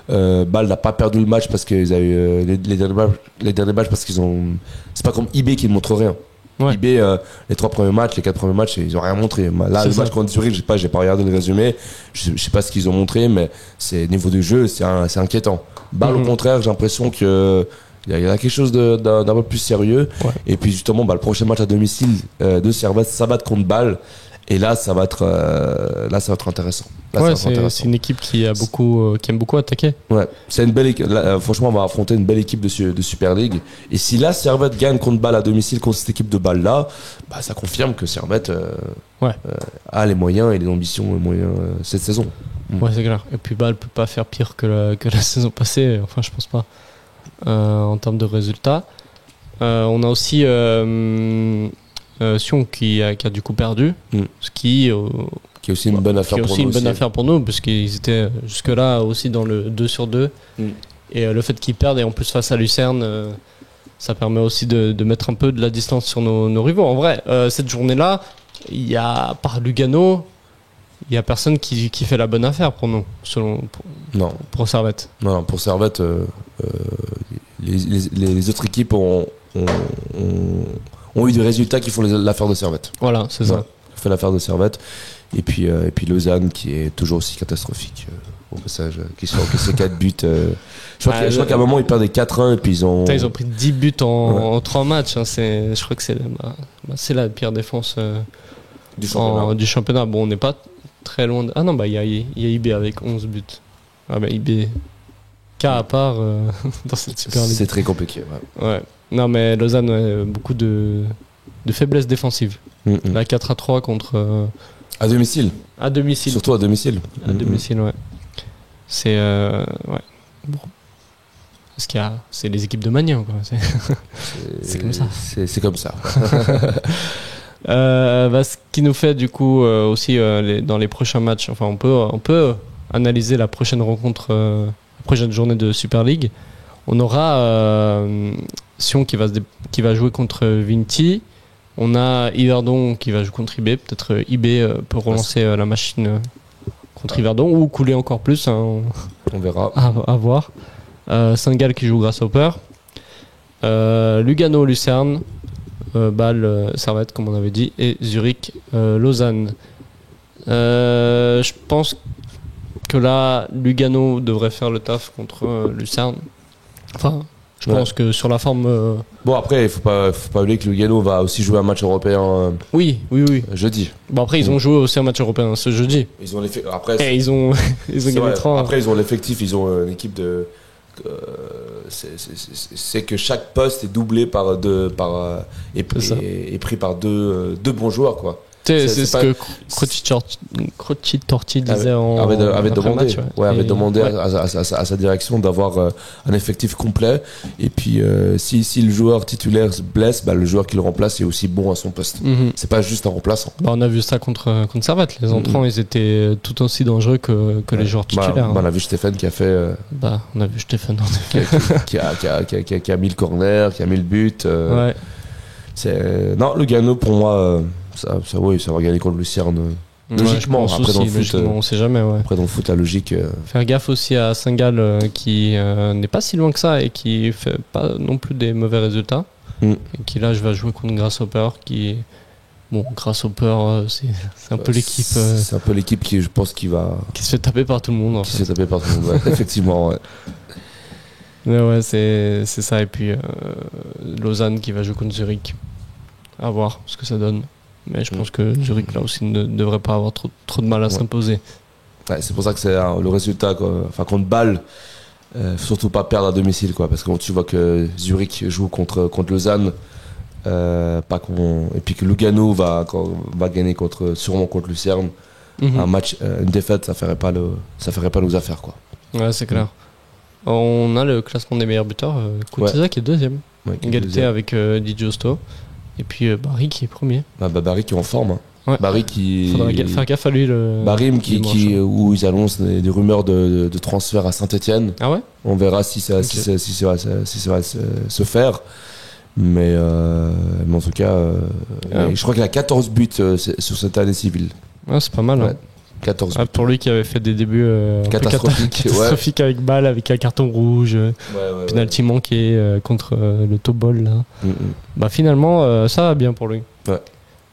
Bâle n'a pas perdu le match parce qu'ils avaient les derniers matchs parce qu'ils ont. C'est pas comme IB qui ne montre rien. IB, les 3 premiers matchs, les 4 premiers matchs, ils ont rien montré. Là, le match contre Zurich, j'ai pas regardé le résumé. Je sais pas ce qu'ils ont montré, mais c'est niveau du jeu, c'est inquiétant. Bâle, au contraire, j'ai l'impression que il y a quelque chose d'un peu plus sérieux. Et puis justement, le prochain match à domicile de Servette, ça va contre Bâle. Et là, ça va être intéressant. C'est une équipe qui aime beaucoup attaquer. Ouais, c'est une belle équipe. Franchement, on va affronter une belle équipe de Super League. Et si là, Servette gagne contre Bâle à domicile contre cette équipe de Bâle là, ça confirme que Servette a les moyens et les ambitions cette saison. Ouais, c'est clair. Et puis Bâle peut pas faire pire que la saison passée. Enfin, je pense pas. En termes de résultats, on a aussi Sion qui a du coup perdu, ce qui est aussi une bonne affaire pour nous. Bonne affaire pour nous, parce qu'ils étaient jusque-là aussi dans le 2 sur 2. Et le fait qu'ils perdent, et en plus face à Lucerne, ça permet aussi de mettre un peu de la distance sur nos rivaux. En vrai, cette journée-là, par Lugano, il n'y a personne qui fait la bonne affaire pour nous, pour Servette. Non, pour Servette, les autres équipes ont eu des résultats qui font l'affaire de Servette. Voilà, c'est ça. Fait l'affaire de Servette. Et puis Lausanne qui est toujours aussi catastrophique au passage, qui sont encaissés 4 buts. Je crois qu'à un moment ils perdaient 4-1 et puis ils ont pris 10 buts en 3 matchs. Je crois que c'est la pire défense du championnat. Bon, on n'est pas très loin. Ah non, il y a IB avec 11 buts. IB cas à part dans cette Super League. C'est très compliqué. Ouais. Non, mais Lausanne, beaucoup de faiblesse défensive. La 4-3 contre. À domicile. À domicile. Surtout à domicile. À domicile, ouais. C'est. Ouais. Bon. Parce c'est les équipes de Magnan, quoi. C'est comme ça. C'est comme ça. Ce qui nous fait, du coup, aussi, dans les prochains matchs, enfin, on peut analyser la prochaine rencontre, la prochaine journée de Super League. On aura Sion qui va jouer contre Vinti. On a Yverdon qui va jouer contre IB. Peut-être IB peut relancer la machine contre Yverdon ou couler encore plus. On verra. À voir. Saint-Gall qui joue grâce au Peur. Lugano, Lucerne. Bâle, Servette, comme on avait dit. Et Zurich, Lausanne. Je pense que là, Lugano devrait faire le taf contre Lucerne. Enfin, je pense que sur la forme. Bon, après, il faut pas oublier que Lugano va aussi jouer un match européen. Oui. Jeudi. Bon, après, ils ont joué aussi un match européen ce jeudi. Ils ont après. Et ils ont gagné 3. Après, ils ont l'effectif, ils ont une équipe de. C'est que chaque poste est doublé par deux, et pris par deux bons joueurs, quoi. C'est ce que Croci Torti disait avait demandé, match, demandé à sa direction d'avoir un effectif complet. Et puis si le joueur titulaire se blesse, le joueur qui le remplace est aussi bon à son poste. C'est pas juste un remplaçant. On a vu ça contre Servette. Les entrants, ils étaient tout aussi dangereux que les joueurs titulaires. On a vu Stéphane qui a fait. On a vu Stéphane en effet. qui a mis le corner, qui a mis le but. Non, Lugano pour moi. Ça va gagner contre Lucerne Logiquement, je pense après dans le aussi, foot, logiquement, on sait jamais. Ouais. après dans le foot, la logique. Faire gaffe aussi à Saint-Gall qui n'est pas si loin que ça et qui fait pas non plus des mauvais résultats. Et qui là, je vais jouer contre Grasshopper qui. Bon, Grasshopper, c'est un peu l'équipe. C'est un peu l'équipe qui, je pense, qui se fait taper par tout le monde. En qui fait. se fait taper par tout le monde. Ouais, effectivement. Ouais. Mais ouais, c'est ça. Et puis Lausanne qui va jouer contre Zurich. À voir ce que ça donne. Mais je pense que Zurich là aussi ne devrait pas avoir trop de mal à s'imposer. Ouais, c'est pour ça que c'est le résultat, quoi. Enfin, contre Bâle, surtout pas perdre à domicile, quoi. Parce que quand tu vois que Zurich joue contre Lausanne. Et puis que Lugano va gagner sûrement contre Lucerne. Un match, une défaite, ça ferait pas nos affaires, quoi. Ouais, c'est clair. On a le classement des meilleurs buteurs. Kuteza qui est deuxième, égalité avec Di Giusto, et puis Barry qui est premier. Barry qui est en forme. Hein. Ouais. Barry qui. Faudra faire gaffe à lui. Barry où ils annoncent des rumeurs de transfert à Saint-Etienne. Ah ouais. On verra si ça va se faire. Mais en tout cas, je crois qu'il a 14 buts sur cette année civile. Ouais, c'est pas mal. Ouais, hein. 14 buts. Pour lui qui avait fait des débuts catastrophiques avec Bâle, avec un carton rouge, penalty manqué contre le Tobol. Là. Finalement, ça va bien pour lui. Ouais.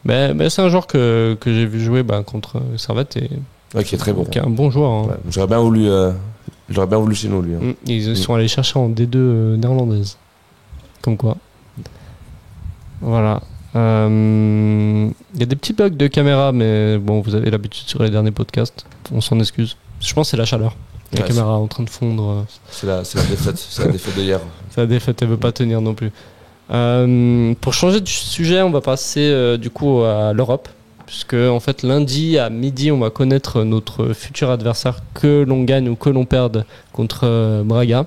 Mais c'est un joueur que j'ai vu jouer contre Servette. Qui est très bon. Qui est un bon joueur. Hein. Ouais, j'aurais bien voulu chez nous, lui. Hein. Ils sont allés chercher en D2 néerlandaise. Comme quoi. Voilà. Il y a des petits bugs de caméra, mais bon, vous avez l'habitude sur les derniers podcasts. On s'en excuse. Je pense que c'est la chaleur. La caméra est en train de fondre. C'est la défaite. C'est la défaite d'hier. C'est la défaite, elle veut pas tenir non plus. Pour changer de sujet, on va passer du coup à l'Europe. Puisque en fait, lundi à midi, on va connaître notre futur adversaire, que l'on gagne ou que l'on perde contre Braga.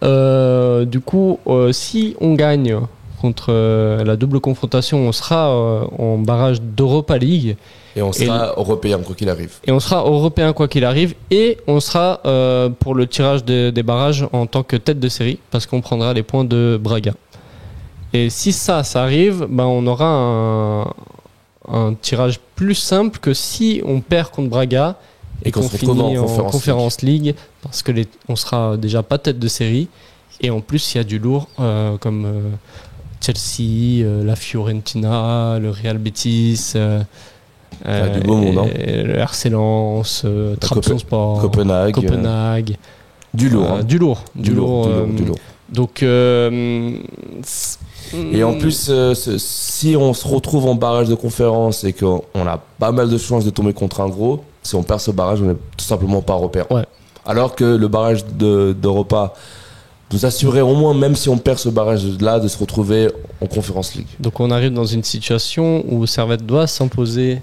Du coup, si on gagne contre la double confrontation, on sera en barrage d'Europa League. Et on sera européen quoi qu'il arrive. Et on sera européen quoi qu'il arrive. Et on sera pour le tirage des barrages en tant que tête de série, parce qu'on prendra les points de Braga. Et si ça arrive, on aura un tirage plus simple que si on perd contre Braga et qu'on finit en Conference League, parce que on sera déjà pas tête de série. Et en plus, il y a du lourd comme Chelsea, la Fiorentina, le Real Betis, du beau monde, hein. le RC Lens, Trabzonspor, Copenhague. Du lourd. Du lourd. Donc, et en plus, si on se retrouve en barrage de conférence et qu'on a pas mal de chances de tomber contre un gros, si on perd ce barrage, on n'est tout simplement pas européen. Ouais. Alors que le barrage d'Europa nous assurer au moins, même si on perd ce barrage-là, de se retrouver en Conference League. Donc on arrive dans une situation où Servette doit s'imposer,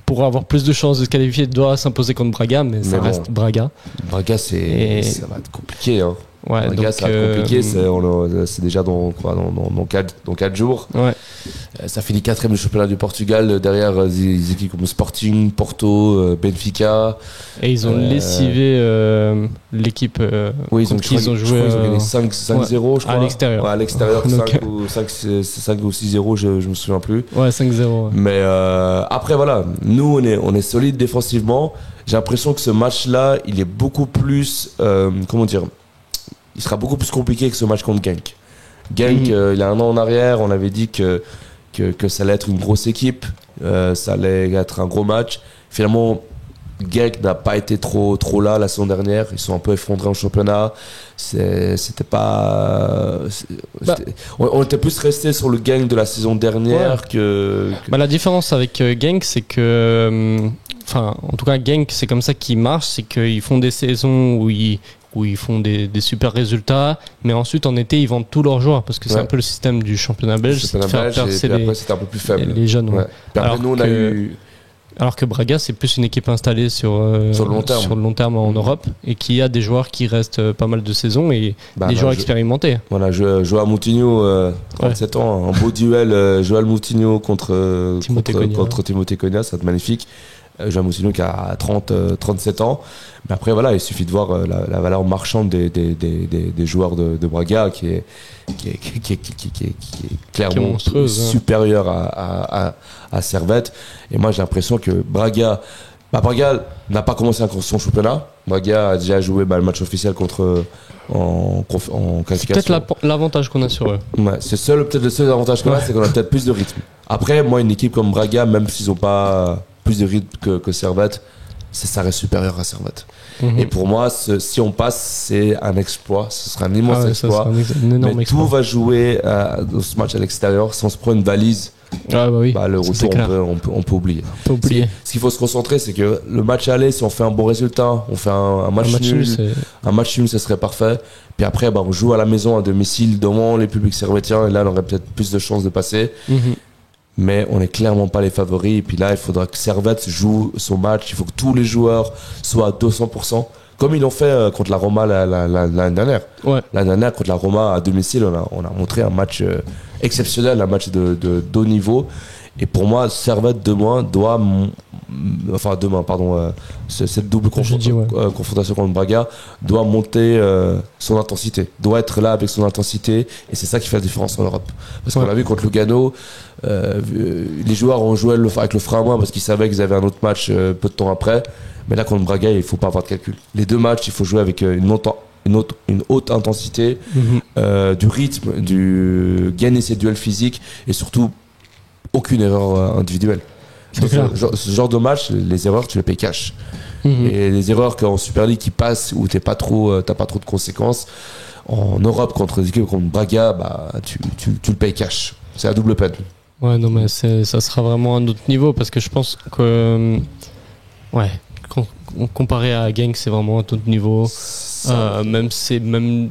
pour avoir plus de chances de se qualifier, doit s'imposer contre Braga, mais ça reste Braga. Braga, ça va être compliqué. Hein. Ouais, Braga, ça va être compliqué, c'est déjà dans 4 jours. Ouais. Ça finit 4ème du championnat du Portugal, derrière des équipes comme Sporting, Porto, Benfica. Et ils ont lessivé l'équipe ils ont joué. Ils ont gagné 5-0, je crois. À l'extérieur. Ouais, à l'extérieur, 5 ou 6-0, je me souviens plus. Ouais, 5-0. Ouais. Mais après, voilà, nous, on est solide défensivement. J'ai l'impression que ce match-là, il est beaucoup plus. Il sera beaucoup plus compliqué que ce match contre Genk. Genk, il y a un an en arrière, on avait dit que ça allait être une grosse équipe, ça allait être un gros match. Finalement, Genk n'a pas été trop là la saison dernière. Ils sont un peu effondrés en championnat. C'était pas. On était plus resté sur le Genk de la saison dernière que... La différence avec Genk, c'est que. En tout cas, Genk, c'est comme ça qu'ils marchent, c'est qu'ils font des saisons où ils font des super résultats, mais ensuite en été ils vendent tous leurs joueurs, parce que c'est un peu le système du championnat belge, c'est de faire percer après c'était un peu plus faible, les jeunes. Ouais. Alors que Braga, c'est plus une équipe installée sur le long terme en Europe, et qui a des joueurs qui restent pas mal de saisons et des joueurs expérimentés. Voilà, Joao Moutinho, 37 ans, un beau duel, Joao Moutinho contre Timothée Cogna, ça va être magnifique. Joao Moutinho qui a 37 ans. Mais après, voilà, il suffit de voir la valeur marchande des joueurs de Braga qui est clairement monstrueuse, supérieure à Servette. Et moi, j'ai l'impression que Braga n'a pas commencé son championnat. Braga a déjà joué le match officiel contre en qualification. C'est peut-être l'avantage qu'on a sur eux. Ouais, peut-être le seul avantage qu'on a, c'est qu'on a peut-être plus de rythme. Après, moi, une équipe comme Braga, même s'ils n'ont pas plus de rythme que Servette, ça reste supérieur à Servette. Et pour moi, si on passe, c'est un exploit. Ce sera un immense exploit. Un énorme exploit. Tout va jouer dans ce match à l'extérieur. Si on se prend une valise, le retour, on peut oublier. Ce qu'il faut se concentrer, c'est que le match aller, si on fait un bon résultat, on fait un match nul. Un match nul, ce serait parfait. Puis après, on joue à la maison, à domicile, devant les publics servétiens. Et là, on aurait peut-être plus de chances de passer. Mais on n'est clairement pas les favoris. Et puis là, il faudra que Servette joue son match. Il faut que tous les joueurs soient à 200%. Comme ils l'ont fait contre la Roma l'année dernière. Ouais. L'année dernière, contre la Roma à domicile, on a montré un match exceptionnel, un match de haut niveau. Et pour moi, Servette cette double confrontation contre Braga doit monter son intensité, doit être là avec son intensité, et c'est ça qui fait la différence en Europe. Parce qu'on l'a vu contre Lugano, les joueurs ont joué avec le frein à main parce qu'ils savaient qu'ils avaient un autre match peu de temps après. Mais là, contre Braga, il ne faut pas avoir de calcul. Les deux matchs, il faut jouer avec une haute intensité, du rythme, gagner ses duels physiques, et surtout aucune erreur individuelle. Ce genre de match, les erreurs, tu les payes cash. Et les erreurs qu'en Super League qui passent, où t'as pas trop de conséquences, en Europe contre des équipes comme Braga, tu le payes cash. C'est la double peine. Ouais, non, mais ça sera vraiment un autre niveau, parce que je pense que comparé à Genk, c'est vraiment un autre niveau. Même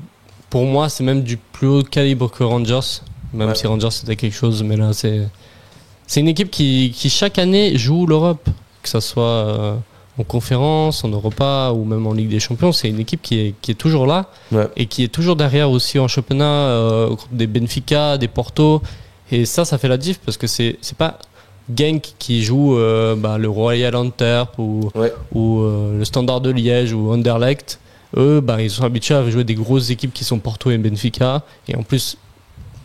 pour moi, c'est même du plus haut calibre que Rangers. Même si Rangers c'était quelque chose, mais là c'est une équipe qui chaque année joue l'Europe, que ça soit en conférence, en Europa ou même en Ligue des Champions. C'est une équipe qui est toujours là, et qui est toujours derrière aussi en championnat, des Benfica, des Porto. Et ça fait la diff, parce que c'est pas Genk qui joue le Royal Antwerp ou le Standard de Liège ou Anderlecht. Eux, ils sont habitués à jouer des grosses équipes qui sont Porto et Benfica, et en plus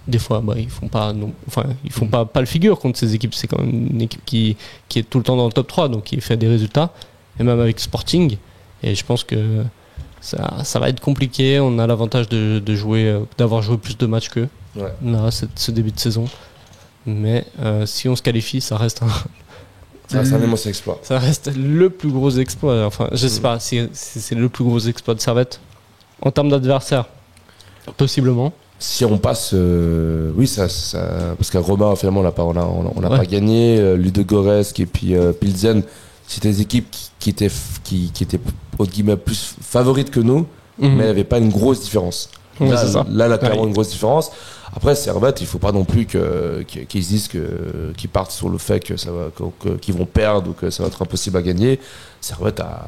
des fois ils font pas le figure contre ces équipes. C'est quand même une équipe qui est tout le temps dans le top 3, donc qui fait des résultats, et même avec Sporting. Et je pense que ça va être compliqué. On a l'avantage d'avoir joué plus de matchs qu'eux là, ce début de saison. Mais si on se qualifie, ça reste un immense exploit. Ça reste le plus gros exploit. Enfin, je sais pas si c'est le plus gros exploit de Servette en termes d'adversaire. Possiblement. Si on passe, parce qu'à Roma, finalement, on n'a pas gagné. Ludogorets et puis Pilsen, c'était des équipes qui étaient entre guillemets plus favorites que nous, mais il n'y avait pas une grosse différence. Là, clairement, une grosse différence. Après, Servette, il ne faut pas non plus qu'ils disent qu'ils partent sur le fait qu'ils vont perdre ou que ça va être impossible à gagner. Servette a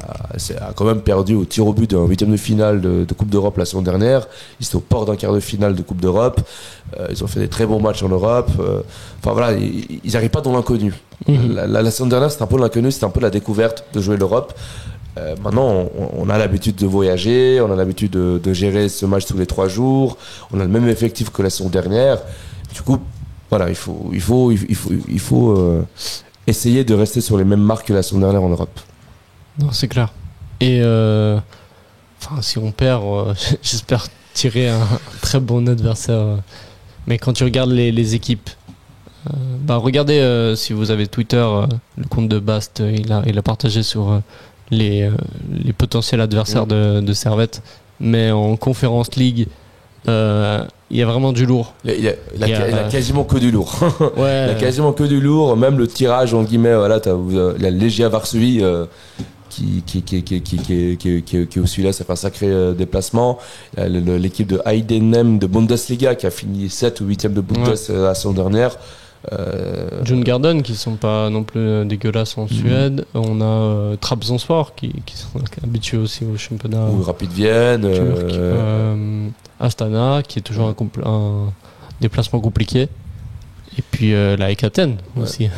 quand même perdu au tir au but d'un 8e de finale de Coupe d'Europe la saison dernière. Ils étaient au port d'un quart de finale de Coupe d'Europe. Ils ont fait des très bons matchs en Europe. Ils n'arrivent pas dans l'inconnu. La saison dernière, c'était un peu l'inconnu, c'était un peu la découverte de jouer l'Europe. Maintenant, on a l'habitude de voyager, on a l'habitude de gérer ce match tous les 3 jours. On a le même effectif que la saison dernière. Du coup, il faut essayer de rester sur les mêmes marques que la saison dernière en Europe. Non, c'est clair. Et si on perd, j'espère tirer un très bon adversaire. Mais quand tu regardes les équipes, regardez si vous avez Twitter, le compte de Bast, il a partagé sur les potentiels adversaires de Servette. Mais en Conference League, il y a vraiment du lourd. Il a quasiment que du lourd. Il a quasiment que du lourd. Même le tirage, en guillemets, t'as la Legia Varsovie qui est aussi là, ça fait un sacré déplacement. L'équipe de Heidenheim de Bundesliga qui a fini 7 ou 8e de Bundes la saison dernière. John Garden qui sont pas non plus dégueulasses en Suède. On a Trabzonspor qui sont habitués aussi au championnat, ou Rapid Vienne, Astana qui est toujours un déplacement compliqué. Et puis la AEK Athènes aussi.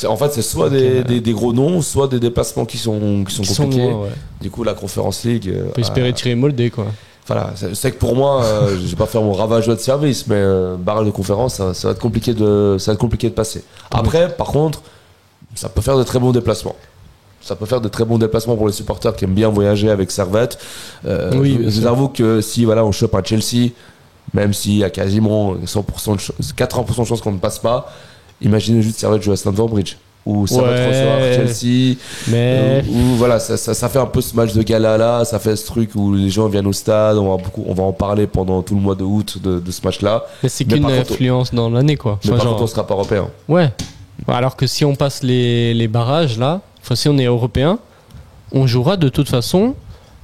En fait, c'est soit des gros noms, soit des déplacements qui sont compliqués. Loin, ouais. Du coup, la Conference League. On peut espérer tirer Moldé, quoi. Voilà, c'est que pour moi, je vais pas faire mon ravageur de service, mais barrage de conférence, ça va être compliqué de passer. Après, par contre, ça peut faire de très bons déplacements. Ça peut faire de très bons déplacements pour les supporters qui aiment bien voyager avec Servette. Oui, je vous avoue que si on chope un Chelsea, même s'il y a quasiment 80% de chances qu'on ne passe pas, imaginez juste Servette jouer à Stamford Bridge. Ou Servette recevoir Chelsea. Mais... Ou voilà, ça fait un peu ce match de gala là, ça fait ce truc où les gens viennent au stade, on va en parler pendant tout le mois d'août de ce match là. Mais c'est qu'une influence dans l'année, quoi. Mais par contre, on sera pas européen. Ouais. Alors que si on passe les barrages là, si on est européen, on jouera de toute façon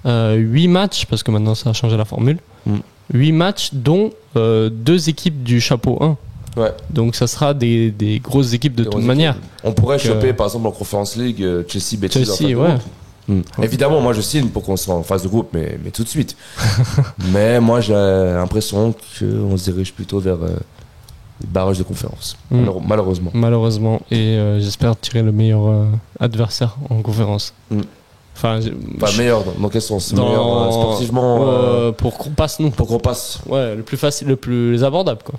8 matchs, parce que maintenant ça a changé la formule. 8 matchs, dont 2 équipes du chapeau 1. Ouais. Donc ça sera des grosses équipes de toute manière. On pourrait choper par exemple en Conference League Chelsea, Betis. Chelsea, ouais. Évidemment, moi je signe pour qu'on soit en phase de groupe, mais tout de suite. Mais moi j'ai l'impression qu'on se dirige plutôt vers les barrages de conférence. Malheureusement. Malheureusement. Et j'espère tirer le meilleur adversaire en conférence. Enfin, meilleur dans quel sens? Meilleur sportivement pour qu'on passe, nous. Pour qu'on passe. Ouais, le plus facile, le plus abordable, quoi.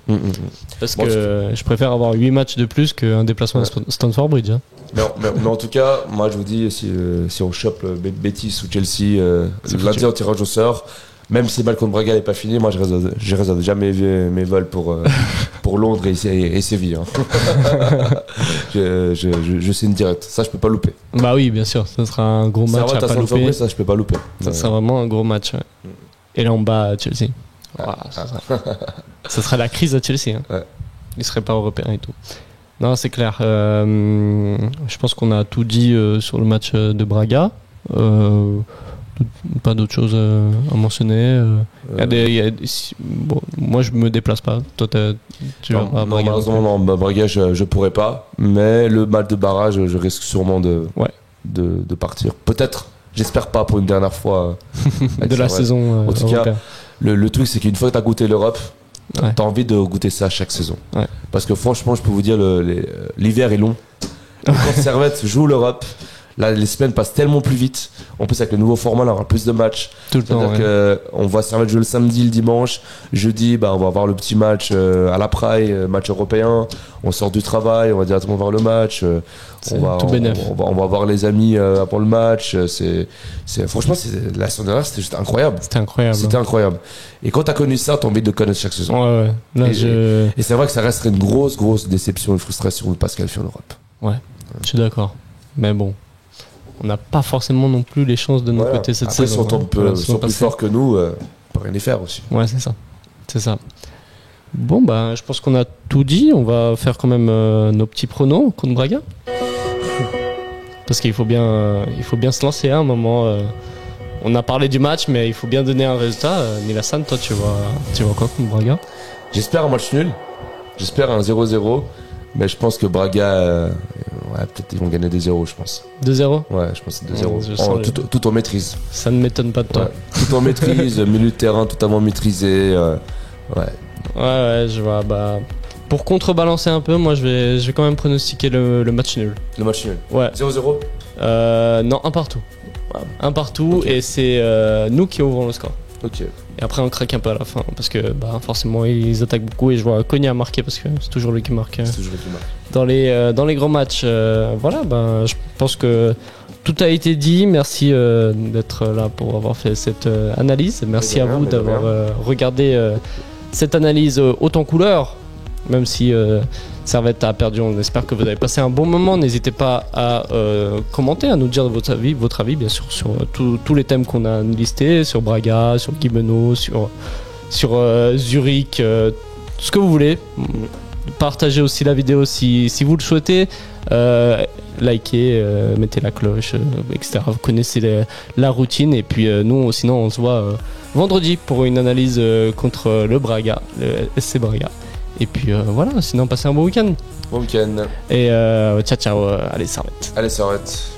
Parce que je préfère avoir 8 matchs de plus qu'un déplacement à Stamford Bridge. Hein. Mais en tout cas, moi je vous dis, si on chope Betis ou Chelsea, lundi en tirage au sort, même si le match contre Braga n'est pas fini, moi je réserve jamais mes vols pour Londres et Séville. Hein. je signe direct. Ça, je peux pas louper. Bah oui, bien sûr. Ça sera un gros match à pas louper. Ça, je peux pas louper. Ça sera vraiment un gros match. Ouais. Et là, on bat Chelsea. Ça sera la crise à Chelsea. Hein. Ouais. Ils seraient pas européens et tout. Non, c'est clair. Je pense qu'on a tout dit sur le match de Braga. Pas d'autres choses à mentionner. Moi, je me déplace pas. Toi, tu vas pas à Braga. Malheureusement, non, Braga, je pourrais pas. Mais le match de barrage, je risque sûrement de partir. Peut-être, j'espère pas pour une dernière fois. De la saison. En tout cas, le truc, c'est qu'une fois que tu as goûté l'Europe, t'as envie de goûter ça chaque saison. Ouais. Parce que franchement, je peux vous dire, l'hiver est long. Quand Servette joue l'Europe, là, les semaines passent tellement plus vite. En plus, avec le nouveau format, là, on aura plus de matchs. Tout le temps. C'est-à-dire qu'on voit Servette jouer le samedi, le dimanche. Jeudi, on va avoir le petit match à la Praille, match européen. On sort du travail, on va directement voir le match. On va voir les amis avant le match. Franchement, la saison dernière, c'était juste incroyable. C'était incroyable. Et quand t'as connu ça, t'as envie de le connaître chaque saison. Ouais. Là, et c'est vrai que ça resterait une grosse déception, une frustration de pas se qualifier en Europe. Ouais, je suis d'accord. Mais bon. On n'a pas forcément non plus les chances de notre côté cette saison. Après, ils sont plus forts que nous, on peut rien y faire aussi. Ouais, c'est ça. Bon, je pense qu'on a tout dit. On va faire quand même nos petits pronos contre Braga. Parce qu'il faut bien se lancer à un moment. On a parlé du match, mais il faut bien donner un résultat. Nilassan, toi, tu vois quoi contre Braga? J'espère un match nul. J'espère un 0-0. Mais je pense que Braga, peut-être ils vont gagner des 0, je pense. 2-0? Ouais, je pense que c'est 2-0. Tout en maîtrise. Ça ne m'étonne pas de toi. Ouais. Tout en maîtrise, milieu de terrain totalement maîtrisé. Ouais, je vois. Pour contrebalancer un peu, moi je vais quand même pronostiquer le match nul. Le match nul? Ouais. 0-0? Non, un partout. Un partout, okay. Et c'est nous qui ouvrons le score. Ok. Et après on craque un peu à la fin parce que forcément ils attaquent beaucoup et je vois Konya marquer parce que c'est toujours lui qui marque. Dans les grands matchs. Je pense que tout a été dit. Merci d'être là pour avoir fait cette analyse. Merci à vous d'avoir regardé cette analyse haute en couleur. Même si Servette a perdu, on espère que vous avez passé un bon moment. N'hésitez pas à commenter, à nous dire votre avis bien sûr sur tous les thèmes qu'on a listés, sur Braga, sur Guimeno, sur Zurich, tout ce que vous voulez. Partagez aussi la vidéo si vous le souhaitez. Likez, mettez la cloche, etc. Vous connaissez la routine. Et puis nous, sinon, on se voit vendredi pour une analyse contre le Braga, le SC Braga. Et puis sinon passez un bon week-end. Bon week-end. Et ciao, allez Servette. Allez Servette.